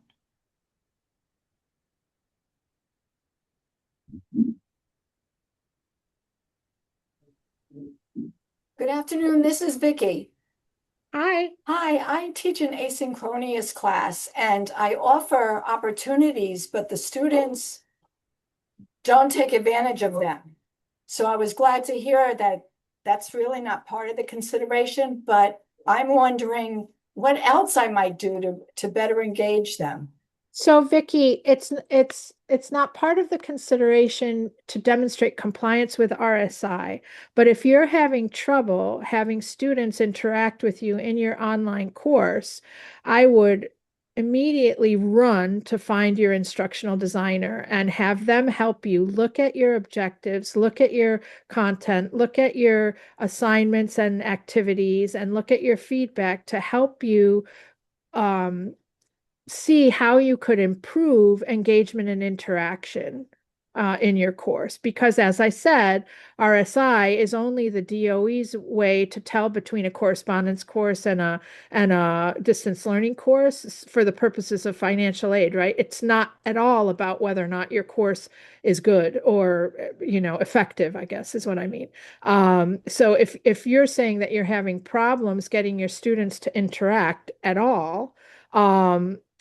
Speaker 3: Good afternoon, this is Vicky.
Speaker 2: Hi.
Speaker 3: Hi, I teach an asynchronous class and I offer opportunities, but the students don't take advantage of them. So I was glad to hear that that's really not part of the consideration, but I'm wondering what else I might do to better engage them.
Speaker 2: So Vicky, it's not part of the consideration to demonstrate compliance with RSI, but if you're having trouble having students interact with you in your online course, I would immediately run to find your instructional designer and have them help you look at your objectives, look at your content, look at your assignments and activities, and look at your feedback to help you um, see how you could improve engagement and interaction in your course. Because as I said, RSI is only the DOE's way to tell between a correspondence course and a distance learning course for the purposes of financial aid, right? It's not at all about whether or not your course is good or, effective, I guess is what I mean. So if you're saying that you're having problems getting your students to interact at all,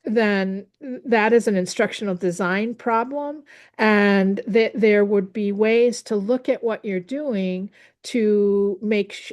Speaker 2: then that is an instructional design problem. And there would be ways to look at what you're doing to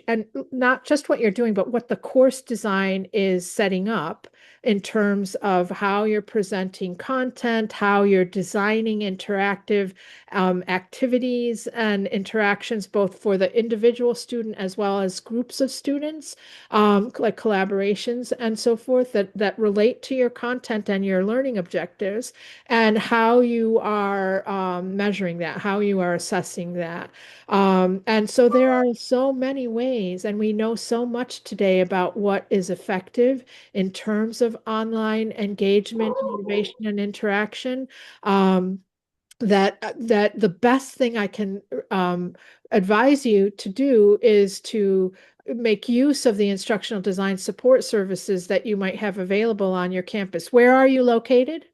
Speaker 2: and not just what you're doing, but what the course design is setting up in terms of how you're presenting content, how you're designing interactive activities and interactions, both for the individual student as well as groups of students, like collaborations and so forth that relate to your content and your learning objectives, and how you are measuring that, how you are assessing that. And so there are so many ways, and we know so much today about what is effective in terms of online engagement, motivation, and interaction. That the best thing I can advise you to do is to make use of the instructional design support services that you might have available on your campus. Where are you located?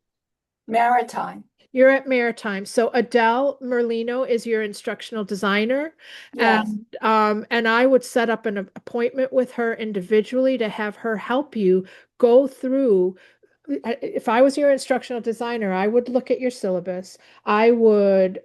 Speaker 3: Maritime.
Speaker 2: You're at Maritime. So Adele Merlino is your instructional designer.
Speaker 3: Yes.
Speaker 2: And I would set up an appointment with her individually to have her help you go through. If I was your instructional designer, I would look at your syllabus. I would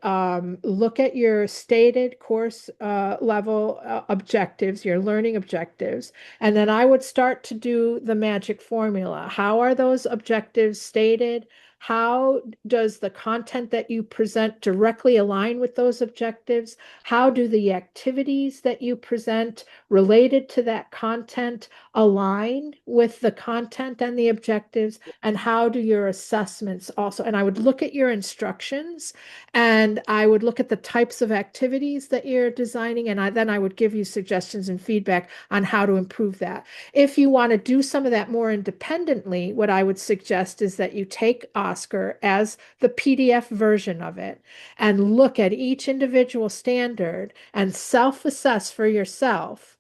Speaker 2: look at your stated course level objectives, your learning objectives, and then I would start to do the magic formula. How are those objectives stated? How does the content that you present directly align with those objectives? How do the activities that you present related to that content align with the content and the objectives? And how do your assessments also? And I would look at your instructions, and I would look at the types of activities that you're designing, and then I would give you suggestions and feedback on how to improve that. If you want to do some of that more independently, what I would suggest is that you take Oscar as the PDF version of it and look at each individual standard and self-assess for yourself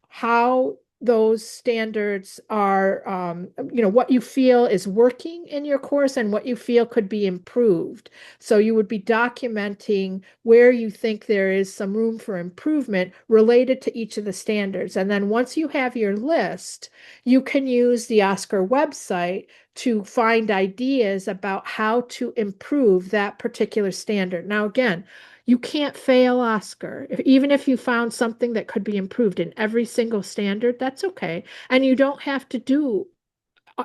Speaker 2: how those standards are, what you feel is working in your course and what you feel could be improved. So you would be documenting where you think there is some room for improvement related to each of the standards. And then once you have your list, you can use the Oscar website to find ideas about how to improve that particular standard. Now, again, you can't fail Oscar. Even if you found something that could be improved in every single standard, that's okay. And you don't have to do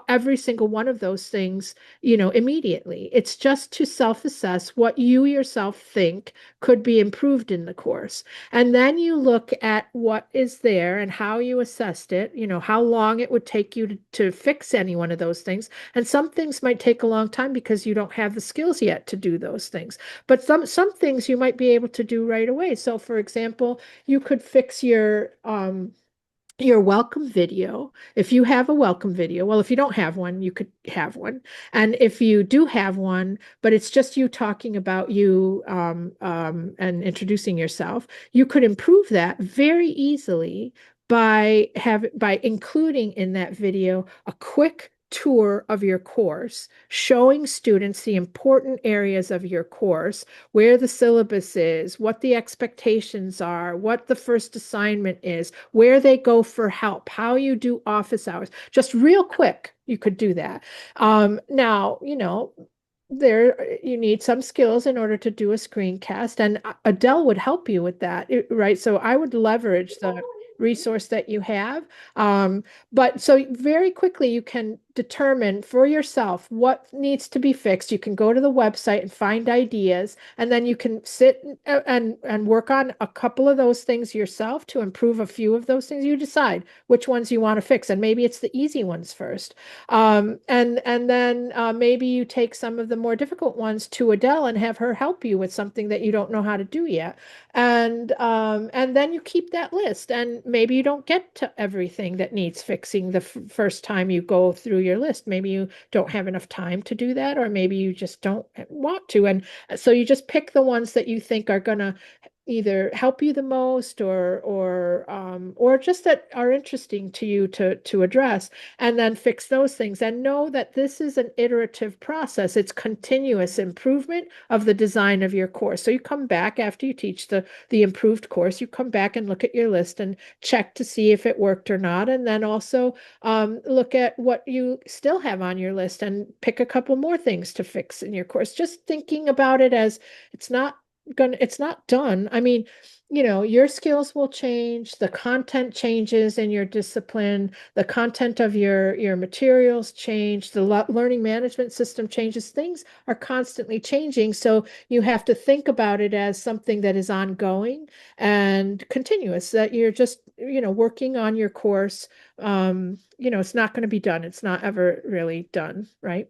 Speaker 2: every single one of those things, immediately. It's just to self-assess what you yourself think could be improved in the course. And then you look at what is there and how you assessed it, how long it would take you to fix any one of those things. And some things might take a long time because you don't have the skills yet to do those things. But some things you might be able to do right away. So for example, you could fix your welcome video. If you have a welcome video, well, if you don't have one, you could have one. And if you do have one, but it's just you talking about you and introducing yourself, you could improve that very easily by including in that video a quick tour of your course, showing students the important areas of your course, where the syllabus is, what the expectations are, what the first assignment is, where they go for help, how you do office hours. Just real quick, you could do that. Now, you need some skills in order to do a screencast, and Adele would help you with that, right? So I would leverage the resource that you have. But so very quickly you can determine for yourself what needs to be fixed. You can go to the website and find ideas, and then you can sit and work on a couple of those things yourself to improve a few of those things. You decide which ones you want to fix, and maybe it's the easy ones first. And then maybe you take some of the more difficult ones to Adele and have her help you with something that you don't know how to do yet. And then you keep that list, and maybe you don't get to everything that needs fixing the first time you go through your list. Maybe you don't have enough time to do that, or maybe you just don't want to. And so you just pick the ones that you think are going to either help you the most, or just that are interesting to you to address, and then fix those things. And know that this is an iterative process. It's continuous improvement of the design of your course. So you come back after you teach the improved course, you come back and look at your list and check to see if it worked or not, and then also look at what you still have on your list and pick a couple more things to fix in your course. Just thinking about it as it's not done. I mean, your skills will change, the content changes in your discipline, the content of your materials change, the learning management system changes. Things are constantly changing. So you have to think about it as something that is ongoing and continuous, that you're just, working on your course. It's not going to be done. It's not ever really done, right?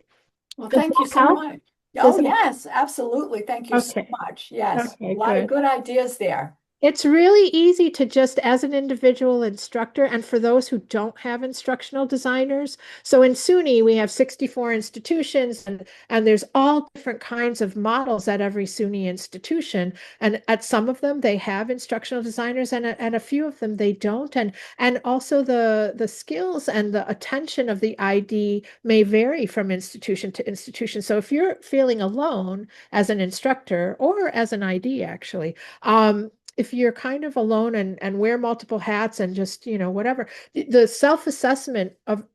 Speaker 3: Well,
Speaker 2: Does
Speaker 3: thank you
Speaker 2: that
Speaker 3: so
Speaker 2: help?
Speaker 3: much.
Speaker 2: Does
Speaker 3: Oh,
Speaker 2: that
Speaker 3: yes, absolutely. Thank you so
Speaker 2: Okay.
Speaker 3: much. Yes, a
Speaker 2: Okay,
Speaker 3: lot of
Speaker 2: good.
Speaker 3: good ideas there.
Speaker 2: It's really easy to just, as an individual instructor, and for those who don't have instructional designers. So in SUNY, we have 64 institutions, and there's all different kinds of models at every SUNY institution. And at some of them, they have instructional designers, and a few of them they don't. And also the skills and the attention of the ID may vary from institution to institution. So if you're feeling alone as an instructor or as an ID, actually, if you're kind of alone and wear multiple hats and just, whatever, the self-assessment of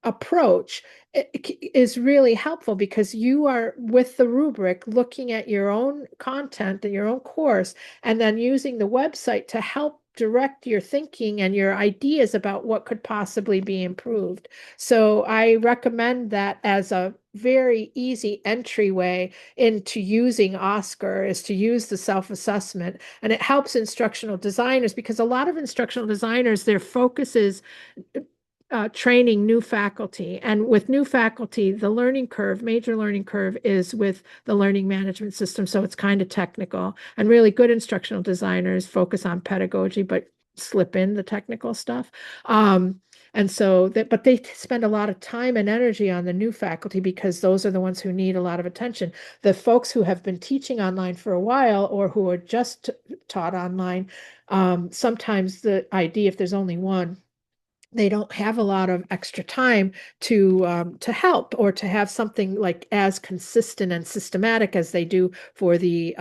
Speaker 2: approach is really helpful, because you are with the rubric looking at your own content and your own course, and then using the website to help direct your thinking and your ideas about what could possibly be improved. So I recommend that as a very easy entryway into using OSCQR, is to use the self-assessment. And it helps instructional designers, because a lot of instructional designers, their focus is training new faculty. And with new faculty, the major learning curve is with the learning management system. So it's kind of technical, and really good instructional designers focus on pedagogy, but slip in the technical stuff. But they spend a lot of time and energy on the new faculty, because those are the ones who need a lot of attention. The folks who have been teaching online for a while, or who are just taught online, sometimes the ID, if there's only one, they don't have a lot of extra time to help, or to have something like as consistent and systematic as they do for the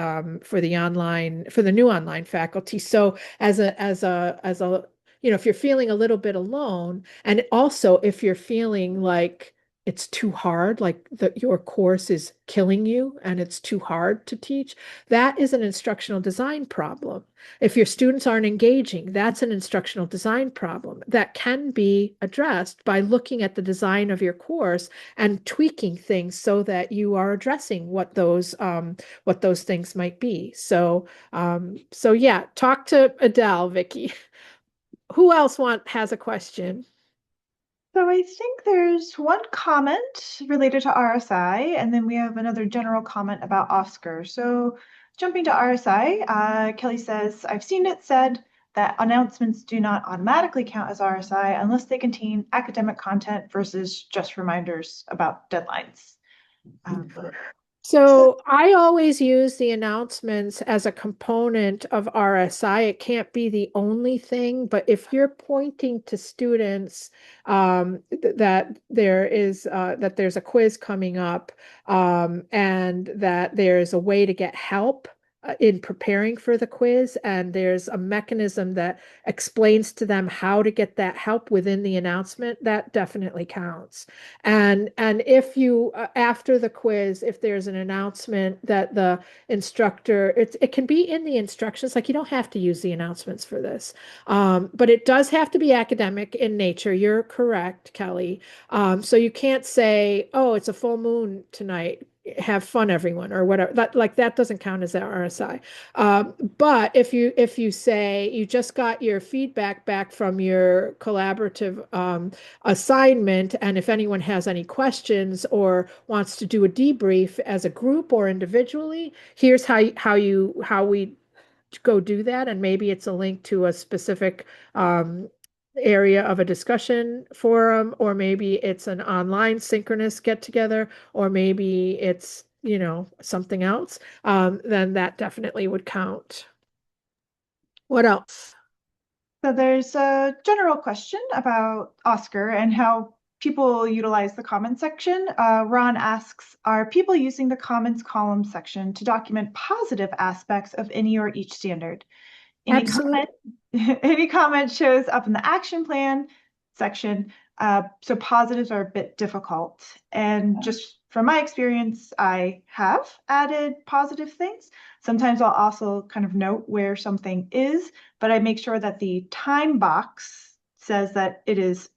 Speaker 2: new online faculty. So as a if you're feeling a little bit alone, and also if you're feeling like it's too hard, like your course is killing you and it's too hard to teach, that is an instructional design problem. If your students aren't engaging, that's an instructional design problem that can be addressed by looking at the design of your course and tweaking things so that you are addressing what those things might be. So yeah, talk to Adele, Vicky. Who else has a question?
Speaker 1: So I think there's one comment related to RSI, and then we have another general comment about OSCQR. So jumping to RSI, Kelly says, I've seen it said that announcements do not automatically count as RSI unless they contain academic content versus just reminders about deadlines.
Speaker 2: So I always use the announcements as a component of RSI. It can't be the only thing, but if you're pointing to students that there's a quiz coming up, and that there's a way to get help in preparing for the quiz, and there's a mechanism that explains to them how to get that help within the announcement, that definitely counts. And if you after the quiz, if there's an announcement that the instructor, it can be in the instructions, like you don't have to use the announcements for this, but it does have to be academic in nature. You're correct, Kelly. So you can't say, oh, it's a full moon tonight, have fun everyone, or whatever. That doesn't count as that RSI. But if you say you just got your feedback back from your collaborative assignment, and if anyone has any questions or wants to do a debrief as a group or individually, here's how we go do that. And maybe it's a link to a specific area of a discussion forum, or maybe it's an online synchronous get together, or maybe it's, something else, then that definitely would count. What else?
Speaker 1: So there's a general question about OSCQR and how people utilize the comments section. Ron asks, are people using the comments column section to document positive aspects of any or each standard? Any
Speaker 2: Absolutely.
Speaker 1: any comment shows up in the action plan section. So positives are a bit difficult. And just from my experience, I have added positive things. Sometimes I'll also kind of note where something is, but I make sure that the time box says that it is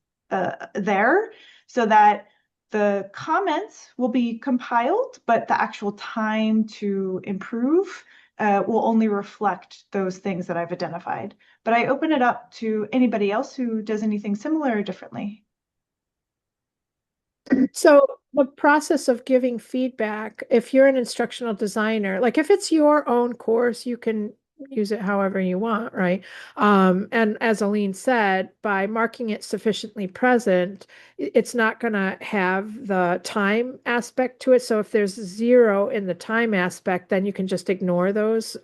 Speaker 1: there, so that the comments will be compiled, but the actual time to improve will only reflect those things that I've identified. But I open it up to anybody else who does anything similar or differently.
Speaker 2: So the process of giving feedback, if you're an instructional designer, like if it's your own course, you can use it however you want, right? And as Aline said, by marking it sufficiently present, it's not going to have the time aspect to it. So if there's 0 in the time aspect, then you can just ignore those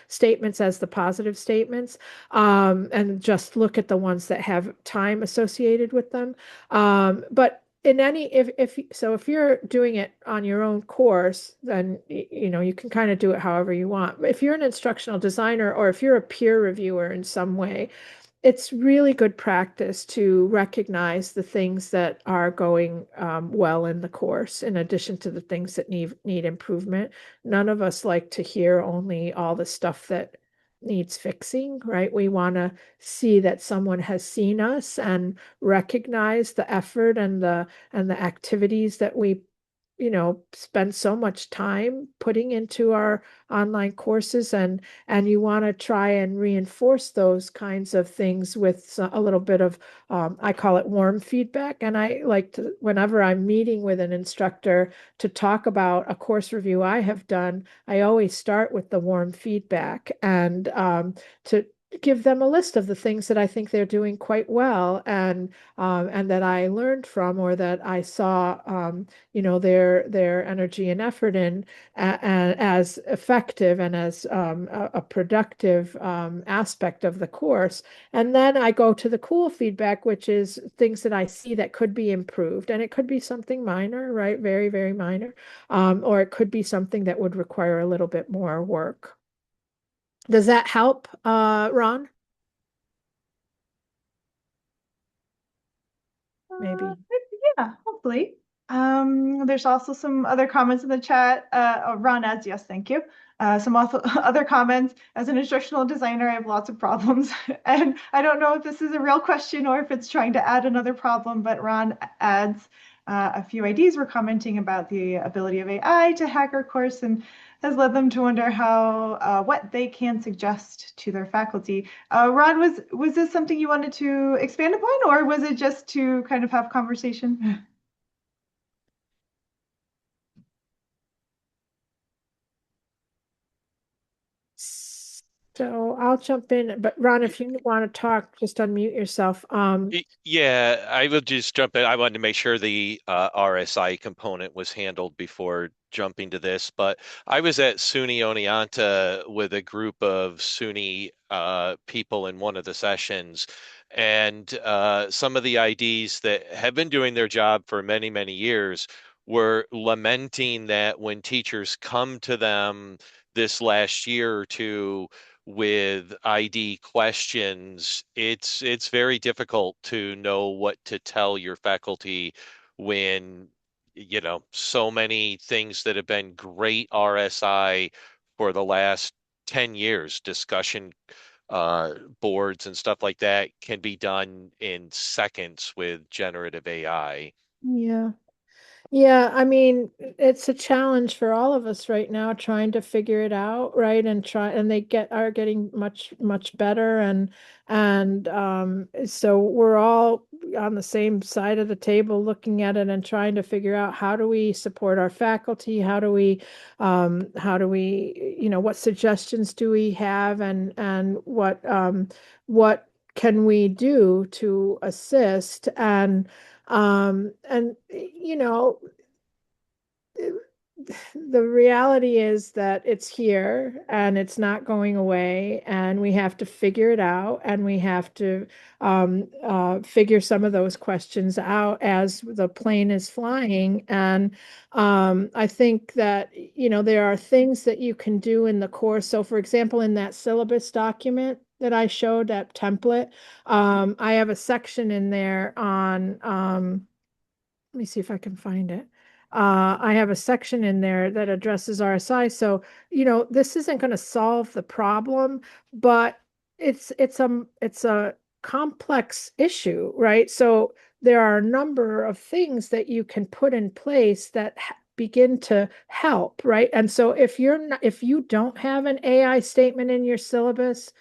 Speaker 2: statements as the positive statements, and just look at the ones that have time associated with them. But in any if you're doing it on your own course, then you can kind of do it however you want. If you're an instructional designer, or if you're a peer reviewer in some way, it's really good practice to recognize the things that are going well in the course, in addition to the things that need improvement. None of us like to hear only all the stuff that needs fixing, right? We want to see that someone has seen us and recognize the effort and the activities that we spend so much time putting into our online courses, and you want to try and reinforce those kinds of things with a little bit of I call it warm feedback. And I like to, whenever I'm meeting with an instructor to talk about a course review I have done, I always start with the warm feedback, and to give them a list of the things that I think they're doing quite well, and that I learned from, or that I saw their energy and effort in, as effective and as a productive aspect of the course. And then I go to the cool feedback, which is things that I see that could be improved. And it could be something minor, right? Very, very minor. Or it could be something that would require a little bit more work. Does that help, Ron? Maybe.
Speaker 1: Yeah, hopefully. There's also some other comments in the chat. Ron adds, yes, thank you. Some other comments. As an instructional designer, I have lots of problems. And I don't know if this is a real question or if it's trying to add another problem, but Ron adds a few IDs were commenting about the ability of AI to hack our course, and has led them to wonder how what they can suggest to their faculty. Ron, was this something you wanted to expand upon, or was it just to kind of have conversation?
Speaker 2: So I'll jump in, but Ron, if you want to talk, just unmute yourself.
Speaker 4: Yeah, I will just jump in. I wanted to make sure the RSI component was handled before jumping to this, but I was at SUNY Oneonta with a group of SUNY people in one of the sessions, and some of the IDs that have been doing their job for many, many years were lamenting that when teachers come to them this last year or two with ID questions, it's very difficult to know what to tell your faculty when, so many things that have been great RSI for the last 10 years, discussion boards and stuff like that can be done in seconds with generative AI.
Speaker 2: Yeah. Yeah, I mean, it's a challenge for all of us right now trying to figure it out, right? And they are getting much better and so we're all on the same side of the table looking at it and trying to figure out how do we support our faculty? What suggestions do we have and what can we do to assist and the reality is that it's here and it's not going away, and we have to figure it out, and we have to figure some of those questions out as the plane is flying. And I think that, there are things that you can do in the course. So, for example, in that syllabus document that I showed, that template, I have a section in there on let me see if I can find it. I have a section in there that addresses RSI. So, this isn't going to solve the problem, but it's a complex issue, right? So there are a number of things that you can put in place that begin to help, right? And so if you don't have an AI statement in your syllabus,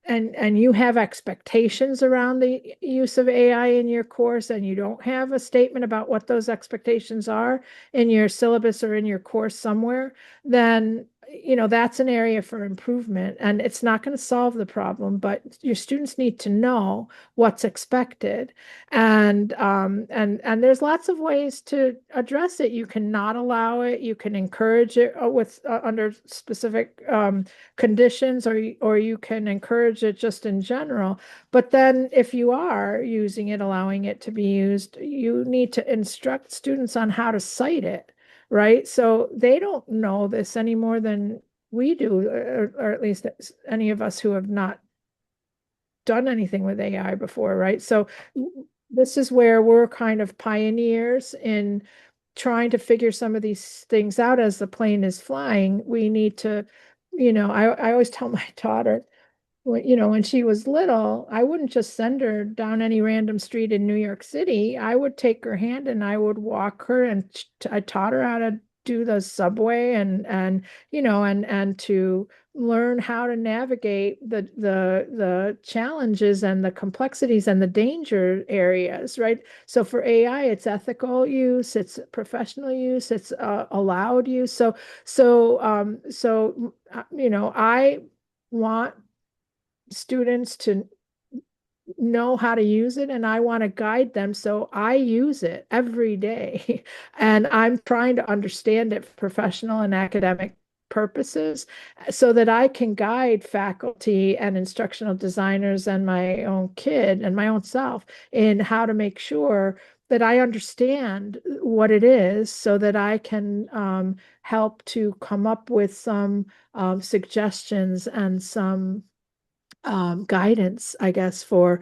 Speaker 2: and you have expectations around the use of AI in your course, and you don't have a statement about what those expectations are in your syllabus or in your course somewhere, then that's an area for improvement. And it's not going to solve the problem, but your students need to know what's expected. And there's lots of ways to address it. You can not allow it. You can encourage it with under specific conditions, or you can encourage it just in general. But then if you are using it, allowing it to be used, you need to instruct students on how to cite it, right? So they don't know this any more than we do, or at least any of us who have not done anything with AI before, right? So this is where we're kind of pioneers in trying to figure some of these things out as the plane is flying. We need to, I always tell my daughter, when she was little, I wouldn't just send her down any random street in New York City. I would take her hand and I would walk her, and I taught her how to do the subway and to learn how to navigate the challenges and the complexities and the danger areas, right? So for AI, it's ethical use, it's professional use, it's allowed use. I want students to know how to use it, and I want to guide them. So I use it every day and I'm trying to understand it for professional and academic purposes so that I can guide faculty and instructional designers and my own kid and my own self in how to make sure that I understand what it is so that I can help to come up with some suggestions and some guidance, I guess, for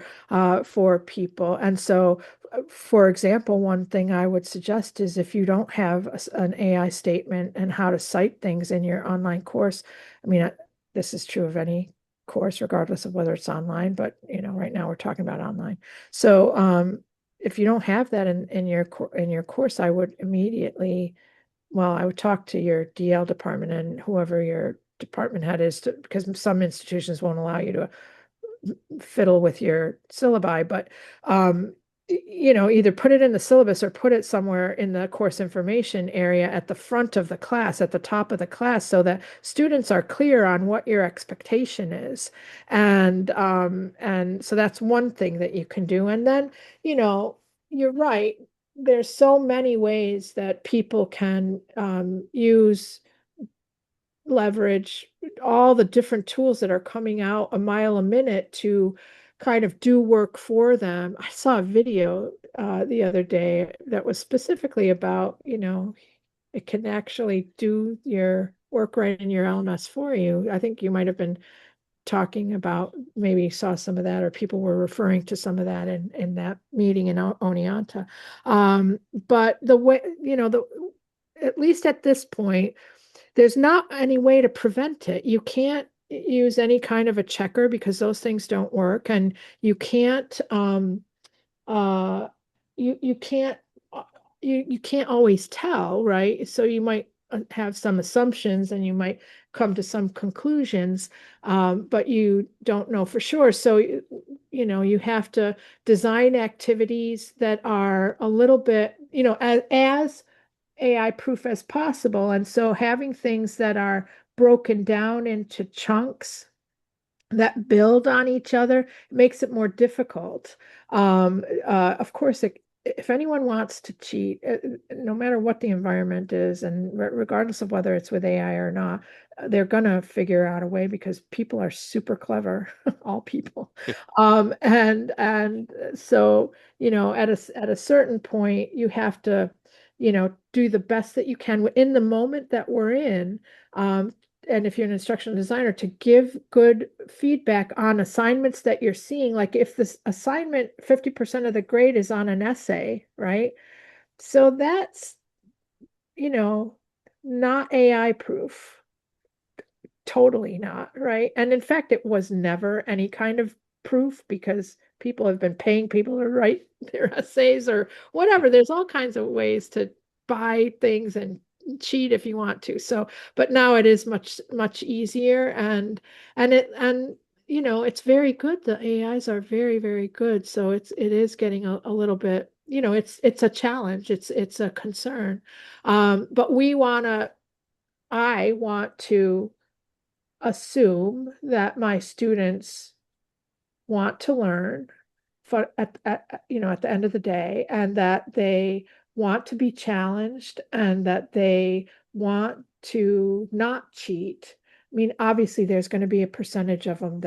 Speaker 2: people. And so, for example, one thing I would suggest is if you don't have an AI statement and how to cite things in your online course, I mean, this is true of any course, regardless of whether it's online, but right now we're talking about online. So, if you don't have that in your course, I would immediately, well, I would talk to your DL department and whoever your department head is, because some institutions won't allow you to fiddle with your syllabi, but either put it in the syllabus or put it somewhere in the course information area at the front of the class, at the top of the class, so that students are clear on what your expectation is. And so that's one thing that you can do. And then, you're right. There's so many ways that people can leverage all the different tools that are coming out a mile a minute to kind of do work for them. I saw a video the other day that was specifically about, it can actually do your work right in your LMS for you. I think you might have been talking about, maybe saw some of that, or people were referring to some of that in that meeting in Oneonta. But the way, at least at this point, there's not any way to prevent it. You can't use any kind of a checker because those things don't work, and you can't uh you can't you can't always tell, right? So you might have some assumptions and you might come to some conclusions, but you don't know for sure. So you have to design activities that are a little bit, as AI proof as possible. And so having things that are broken down into chunks that build on each other makes it more difficult. Of course, if anyone wants to cheat, no matter what the environment is, and regardless of whether it's with AI or not, they're going to figure out a way because people are super clever, all people. And so, at a certain point, you have to, do the best that you can in the moment that we're in. And if you're an instructional designer, to give good feedback on assignments that you're seeing, like if this assignment, 50% of the grade is on an essay, right? So that's, not AI proof. Totally not, right? And in fact, it was never any kind of proof because people have been paying people to write their essays or whatever. There's all kinds of ways to buy things and cheat if you want to. So, but now it is much easier, and it's very good. The AIs are very, very good. So it is getting a little bit, it's a challenge. It's a concern. But I want to assume that my students want to learn at the end of the day, and that they want to be challenged, and that they want to not cheat. I mean, obviously there's going to be a percentage of them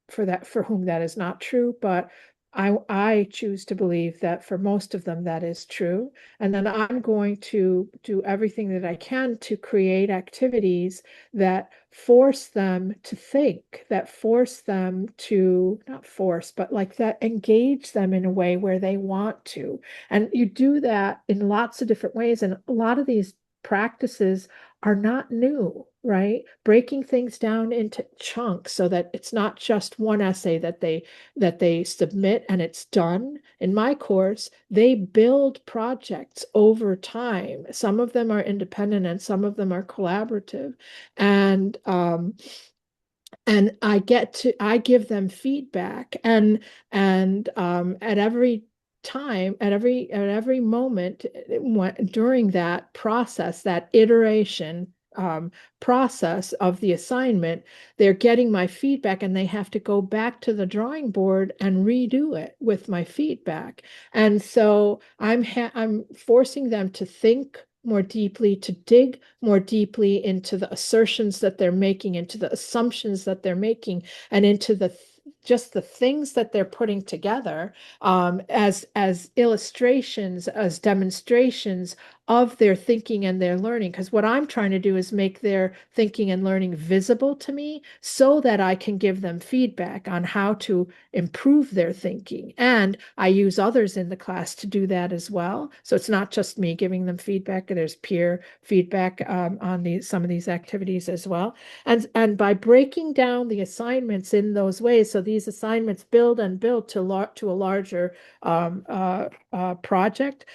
Speaker 2: for whom that is not true, but I choose to believe that for most of them that is true. And then I'm going to do everything that I can to create activities that force them to think, that force them to, not force, but like that engage them in a way where they want to. And you do that in lots of different ways. And a lot of these practices are not new, right? Breaking things down into chunks so that it's not just one essay that they submit and it's done. In my course, they build projects over time. Some of them are independent and some of them are collaborative. And I give them feedback, and at every time, at every moment, during that process, that iteration process of the assignment, they're getting my feedback, and they have to go back to the drawing board and redo it with my feedback. And so I'm forcing them to think more deeply, to dig more deeply into the assertions that they're making, into the assumptions that they're making, and into just the things that they're putting together, as illustrations, as demonstrations of their thinking and their learning. Because what I'm trying to do is make their thinking and learning visible to me so that I can give them feedback on how to improve their thinking. And I use others in the class to do that as well. So it's not just me giving them feedback. There's peer feedback on some of these activities as well. And by breaking down the assignments in those ways, so these assignments build and build to a larger project,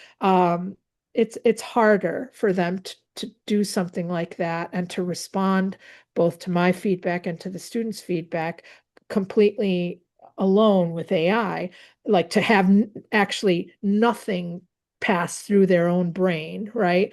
Speaker 2: it's harder for them to do something like that and to respond both to my feedback and to the students' feedback completely alone with AI, like to have actually nothing pass through their own brain, right?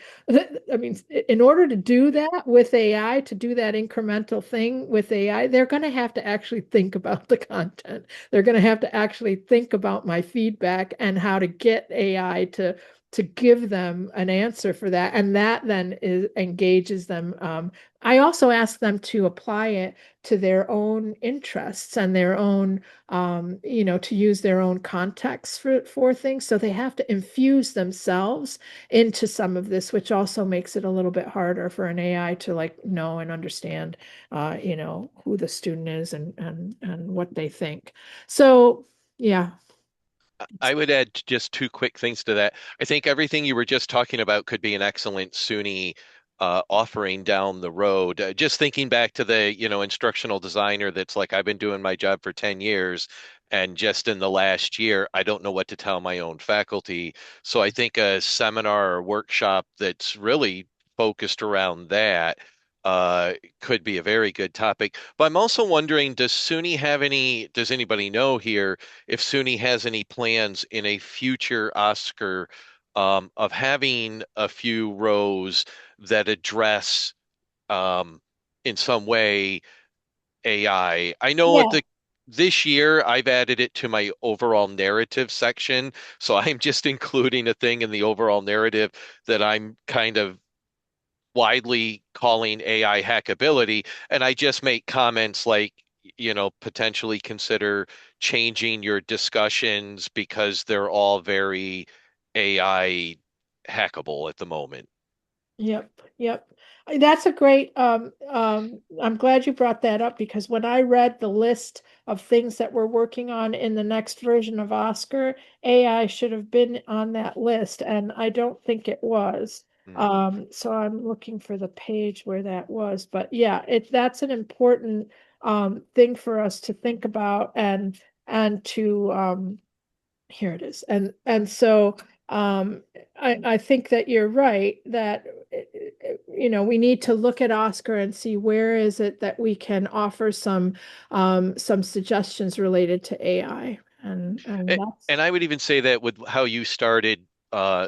Speaker 2: I mean, in order to do that with AI, to do that incremental thing with AI, they're going to have to actually think about the content. They're going to have to actually think about my feedback and how to get AI to to give them an answer for that, and that then engages them. I also ask them to apply it to their own interests and their own, to use their own context for things. So they have to infuse themselves into some of this, which also makes it a little bit harder for an AI to like know and understand, who the student is and what they think. So yeah.
Speaker 4: I would add just two quick things to that. I think everything you were just talking about could be an excellent SUNY offering down the road. Just thinking back to the, instructional designer that's like, I've been doing my job for 10 years, and just in the last year, I don't know what to tell my own faculty. So I think a seminar or workshop that's really focused around that could be a very good topic. But I'm also wondering, does anybody know here if SUNY has any plans in a future Oscar of having a few rows that address in some way AI? I know
Speaker 2: Yeah.
Speaker 4: this year I've added it to my overall narrative section, so I'm just including a thing in the overall narrative that I'm kind of widely calling AI hackability, and I just make comments like, potentially consider changing your discussions because they're all very AI hackable at the moment.
Speaker 2: Yep, yep. That's a great I'm glad you brought that up, because when I read the list of things that we're working on in the next version of Oscar, AI should have been on that list, and I don't think it was.
Speaker 4: Mm.
Speaker 2: So I'm looking for the page where that was. But yeah, that's an important thing for us to think about, and to here it is. And so I think that you're right that we need to look at Oscar and see where is it that we can offer some suggestions related to AI. And
Speaker 4: A-
Speaker 2: that's
Speaker 4: And I would even say that with how you started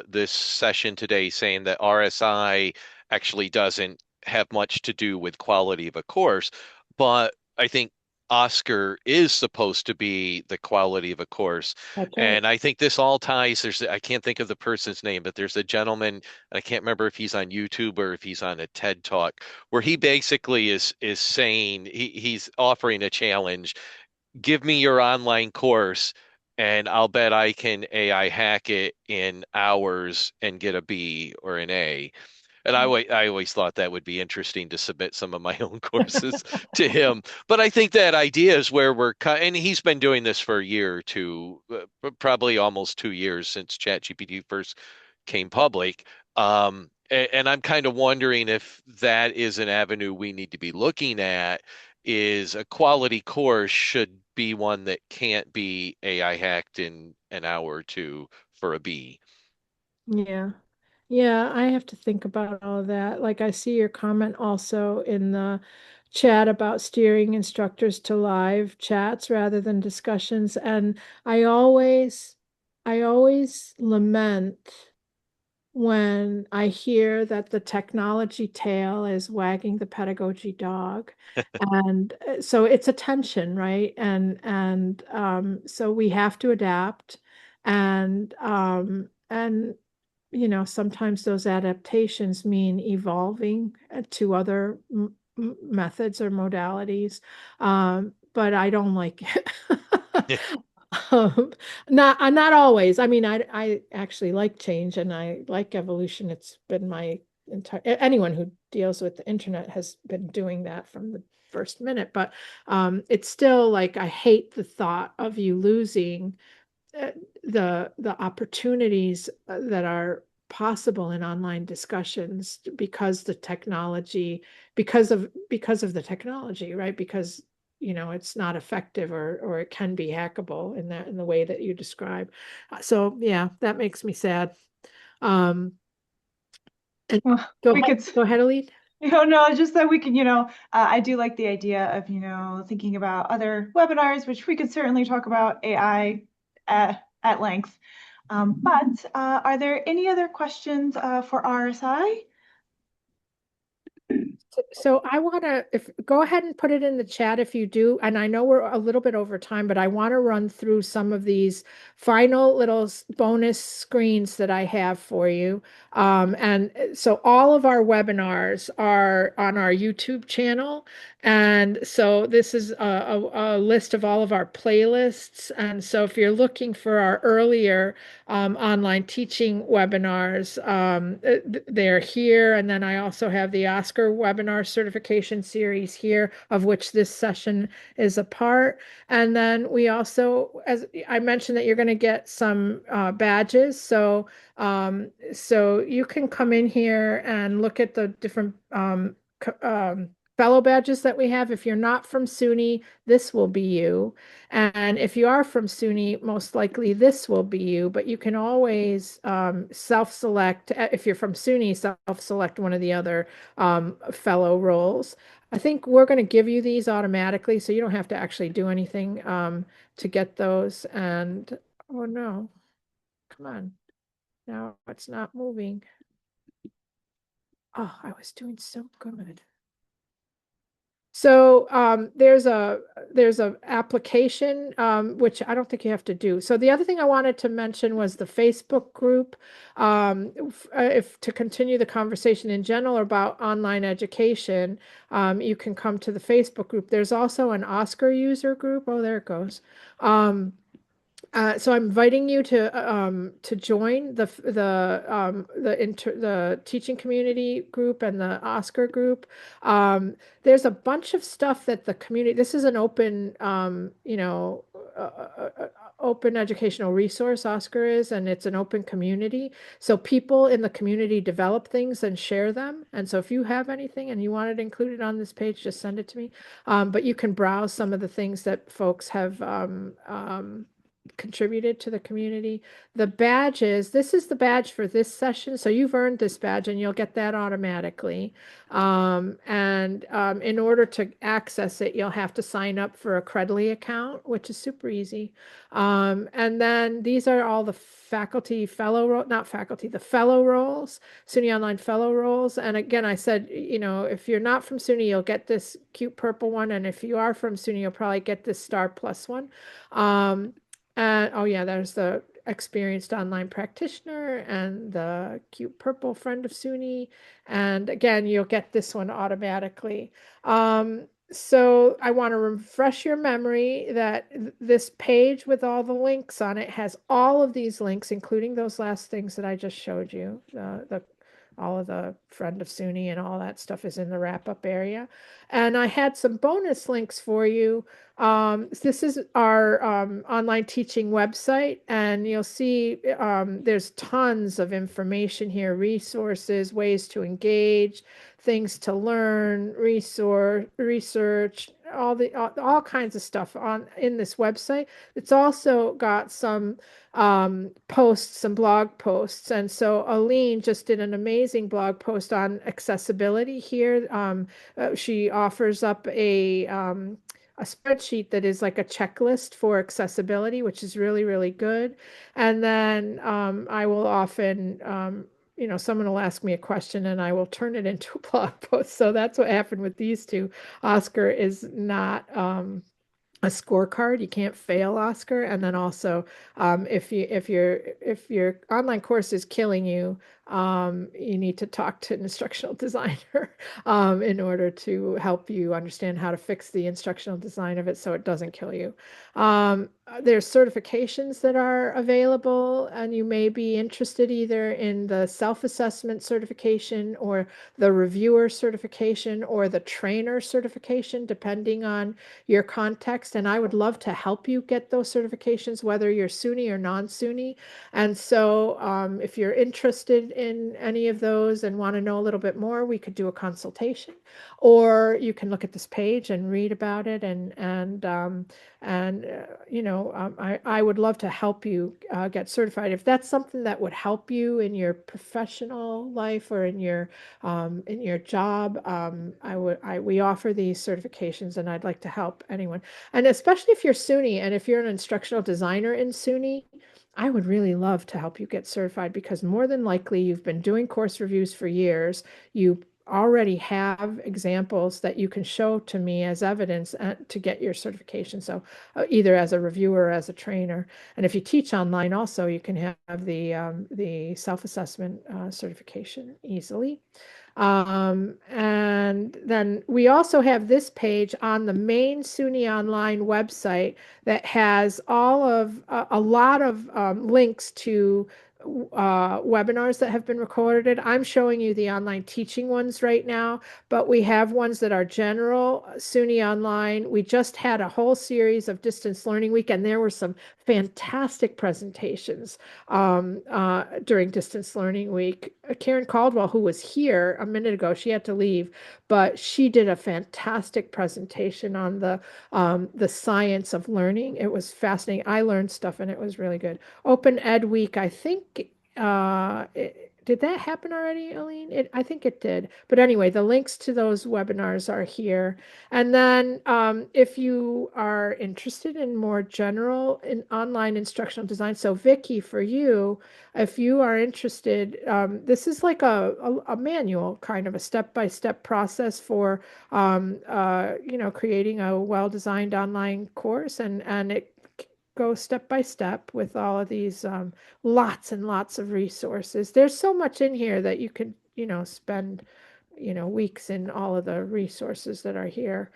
Speaker 4: this session today, saying that RSI actually doesn't have much to do with quality of a course, but I think Oscar is supposed to be the quality of a course.
Speaker 2: that's right.
Speaker 4: And I think this all ties, I can't think of the person's name, but there's a gentleman, and I can't remember if he's on YouTube or if he's on a TED Talk, where he basically is saying he's offering a challenge. Give me your online course and I'll bet I can AI hack it in hours and get a B or an A. And I always thought that would be interesting to submit some of my own courses to him. But I think that idea is where and he's been doing this for a year or two, probably almost 2 years since ChatGPT first came public. And I'm kind of wondering if that is an avenue we need to be looking at, is a quality course should be one that can't be AI hacked in an hour or two for a B.
Speaker 2: Yeah. Yeah, I have to think about all of that. Like, I see your comment also in the chat about steering instructors to live chats rather than discussions. And I always, I always lament when I hear that the technology tail is wagging the pedagogy dog. And so it's a tension, right? And so we have to adapt, and sometimes those adaptations mean evolving to other methods or modalities. But I don't like it. Um, not always. I mean, I actually like change and I like evolution. It's been my entire anyone who deals with the internet has been doing that from the first minute. But it's still like I hate the thought of you losing uh, the opportunities that are possible in online discussions because because of the technology, right? Because it's not effective, or it can be hackable in the way that you describe. So yeah, that makes me sad. Um, and
Speaker 1: Well,
Speaker 2: go
Speaker 1: we
Speaker 2: ahead,
Speaker 1: could,
Speaker 2: go ahead, Aline.
Speaker 1: no, just that we can, I do like the idea of, thinking about other webinars, which we could certainly talk about AI at length. But are there any other questions for RSI?
Speaker 2: So I want to, if go ahead and put it in the chat if you do. And I know we're a little bit over time, but I want to run through some of these final little bonus screens that I have for you. And so all of our webinars are on our YouTube channel. And so this is a list of all of our playlists. And so if you're looking for our earlier online teaching webinars, they're here. And then I also have the Oscar webinar certification series here, of which this session is a part. And then we also, as I mentioned, that you're going to get some badges. So you can come in here and look at the different fellow badges that we have. If you're not from SUNY, this will be you. And if you are from SUNY, most likely this will be you, but you can always self-select, if you're from SUNY, self-select one of the other fellow roles. I think we're going to give you these automatically, so you don't have to actually do anything to get those. And, oh no, come on. Now it's not moving. Oh, I was doing so good. So there's a application which I don't think you have to do. So the other thing I wanted to mention was the Facebook group. If to continue the conversation in general about online education, you can come to the Facebook group. There's also an Oscar user group. Oh, there it goes. So I'm inviting you to join the teaching community group and the Oscar group. There's a bunch of stuff that the community. This is an open, open educational resource. Oscar is, and it's an open community. So people in the community develop things and share them. And so if you have anything and you want it included on this page, just send it to me. But you can browse some of the things that folks have contributed to the community. The badges, this is the badge for this session. So you've earned this badge and you'll get that automatically. In order to access it, you'll have to sign up for a Credly account, which is super easy. And then these are all the faculty fellow, not faculty, the fellow roles, SUNY Online fellow roles. And again, I said, if you're not from SUNY, you'll get this cute purple one. And if you are from SUNY, you'll probably get this Star Plus one. Oh yeah, there's the experienced online practitioner and the cute purple friend of SUNY. And again, you'll get this one automatically. So I want to refresh your memory that this page with all the links on it has all of these links, including those last things that I just showed you. All of the friend of SUNY and all that stuff is in the wrap-up area. And I had some bonus links for you. This is our online teaching website, and you'll see there's tons of information here, resources, ways to engage, things to learn, research, all kinds of stuff in this website. It's also got some posts, some blog posts. And so Aline just did an amazing blog post on accessibility here. She offers up a spreadsheet that is like a checklist for accessibility, which is really, really good. And then I will often, someone will ask me a question and I will turn it into a blog post. So that's what happened with these two. Oscar is not a scorecard. You can't fail Oscar. And then also, if your online course is killing you, you need to talk to an instructional designer in order to help you understand how to fix the instructional design of it so it doesn't kill you. There's certifications that are available, and you may be interested either in the self-assessment certification or the reviewer certification or the trainer certification, depending on your context. And I would love to help you get those certifications, whether you're SUNY or non-SUNY. And so if you're interested in any of those and want to know a little bit more, we could do a consultation, or you can look at this page and read about it. I would love to help you get certified. If that's something that would help you in your professional life or in your job, we offer these certifications, and I'd like to help anyone. And especially if you're SUNY and if you're an instructional designer in SUNY, I would really love to help you get certified, because more than likely you've been doing course reviews for years. You already have examples that you can show to me as evidence to get your certification. So either as a reviewer or as a trainer. And if you teach online also, you can have the self-assessment certification easily. And then we also have this page on the main SUNY Online website that has all of a lot of links to webinars that have been recorded. I'm showing you the online teaching ones right now, but we have ones that are general SUNY Online. We just had a whole series of Distance Learning Week, and there were some fantastic presentations during Distance Learning Week. Karen Caldwell, who was here a minute ago, she had to leave, but she did a fantastic presentation on the science of learning. It was fascinating. I learned stuff, and it was really good. Open Ed Week, I think, did that happen already, Aline? I think it did. But anyway, the links to those webinars are here. And then if you are interested in more general online instructional design, so Vicky, for you, if you are interested, this is like a manual, kind of a step-by-step process for creating a well-designed online course, and it goes step by step with all of these lots and lots of resources. There's so much in here that you could, spend, weeks in all of the resources that are here.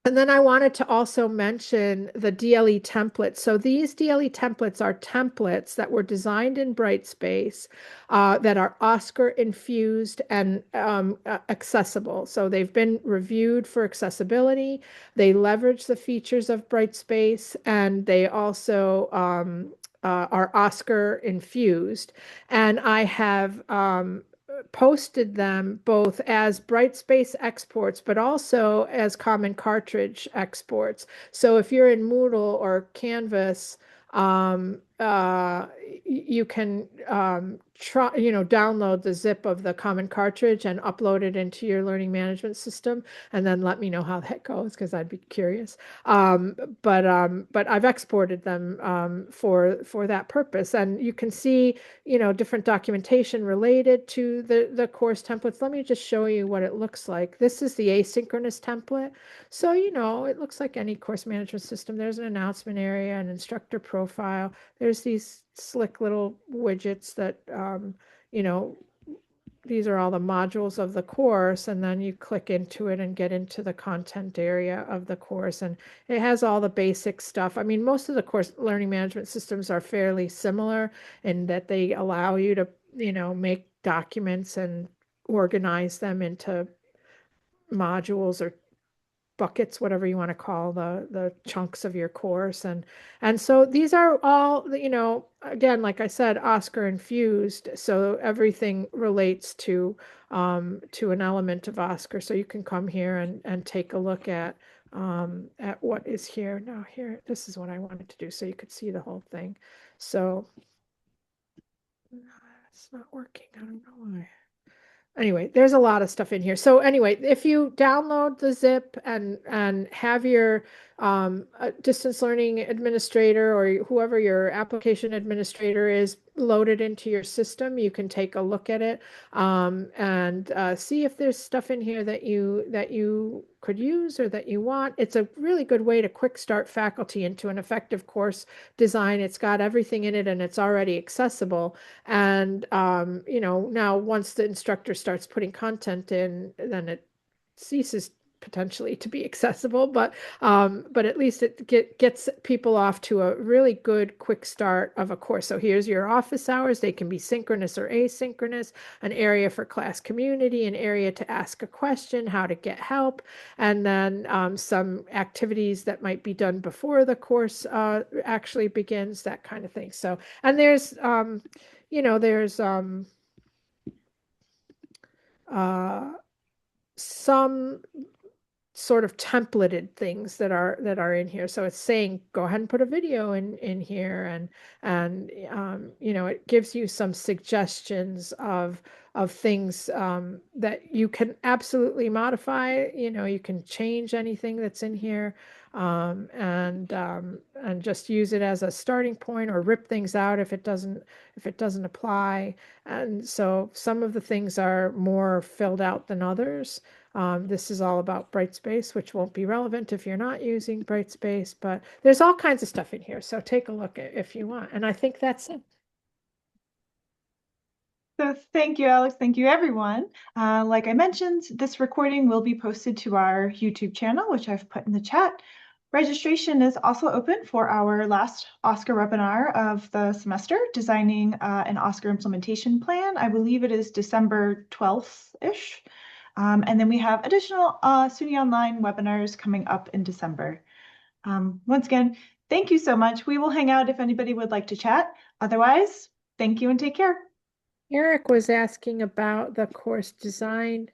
Speaker 2: And then I wanted to also mention the DLE templates. So these DLE templates are templates that were designed in Brightspace that are OSCQR infused and accessible. So they've been reviewed for accessibility. They leverage the features of Brightspace, and they also are OSCQR infused. And I have posted them both as Brightspace exports, but also as common cartridge exports. So if you're in Moodle or Canvas, you can download the zip of the common cartridge and upload it into your learning management system, and then let me know how that goes, because I'd be curious. But I've exported them for that purpose, and you can see different documentation related to the course templates. Let me just show you what it looks like. This is the asynchronous template. So it looks like any course management system. There's an announcement area, an instructor profile. There's these slick little widgets that these are all the modules of the course, and then you click into it and get into the content area of the course, and it has all the basic stuff. I mean, most of the course learning management systems are fairly similar in that they allow you to make documents and organize them into modules or buckets, whatever you want to call the chunks of your course. And so these are all, again, like I said, OSCQR infused. So everything relates to an element of OSCQR. So you can come here and take a look at what is here. Now here, this is what I wanted to do so you could see the whole thing. So it's not working. I don't know why. Anyway, there's a lot of stuff in here. So anyway, if you download the zip and have your distance learning administrator or whoever your application administrator is loaded into your system, you can take a look at it and see if there's stuff in here that you could use or that you want. It's a really good way to quick start faculty into an effective course design. It's got everything in it and it's already accessible. And now once the instructor starts putting content in, then it ceases potentially to be accessible, but at least it gets people off to a really good quick start of a course. So here's your office hours. They can be synchronous or asynchronous, an area for class community, an area to ask a question, how to get help, and then some activities that might be done before the course actually begins, that kind of thing. So, and there's some sort of templated things that are in here. So it's saying go ahead and put a video in here, and it gives you some suggestions of things that you can absolutely modify. You know, you can change anything that's in here, and just use it as a starting point, or rip things out if it doesn't apply. And so some of the things are more filled out than others. This is all about Brightspace, which won't be relevant if you're not using Brightspace, but there's all kinds of stuff in here. So take a look if you want. And I think that's it.
Speaker 1: So thank you, Alex. Thank you, everyone. Like I mentioned, this recording will be posted to our YouTube channel, which I've put in the chat. Registration is also open for our last OSCQR webinar of the semester, designing an OSCQR implementation plan. I believe it is December 12th-ish. And then we have additional SUNY Online webinars coming up in December. Once again, thank you so much. We will hang out if anybody would like to chat. Otherwise, thank you and take care.
Speaker 2: Eric was asking about the course design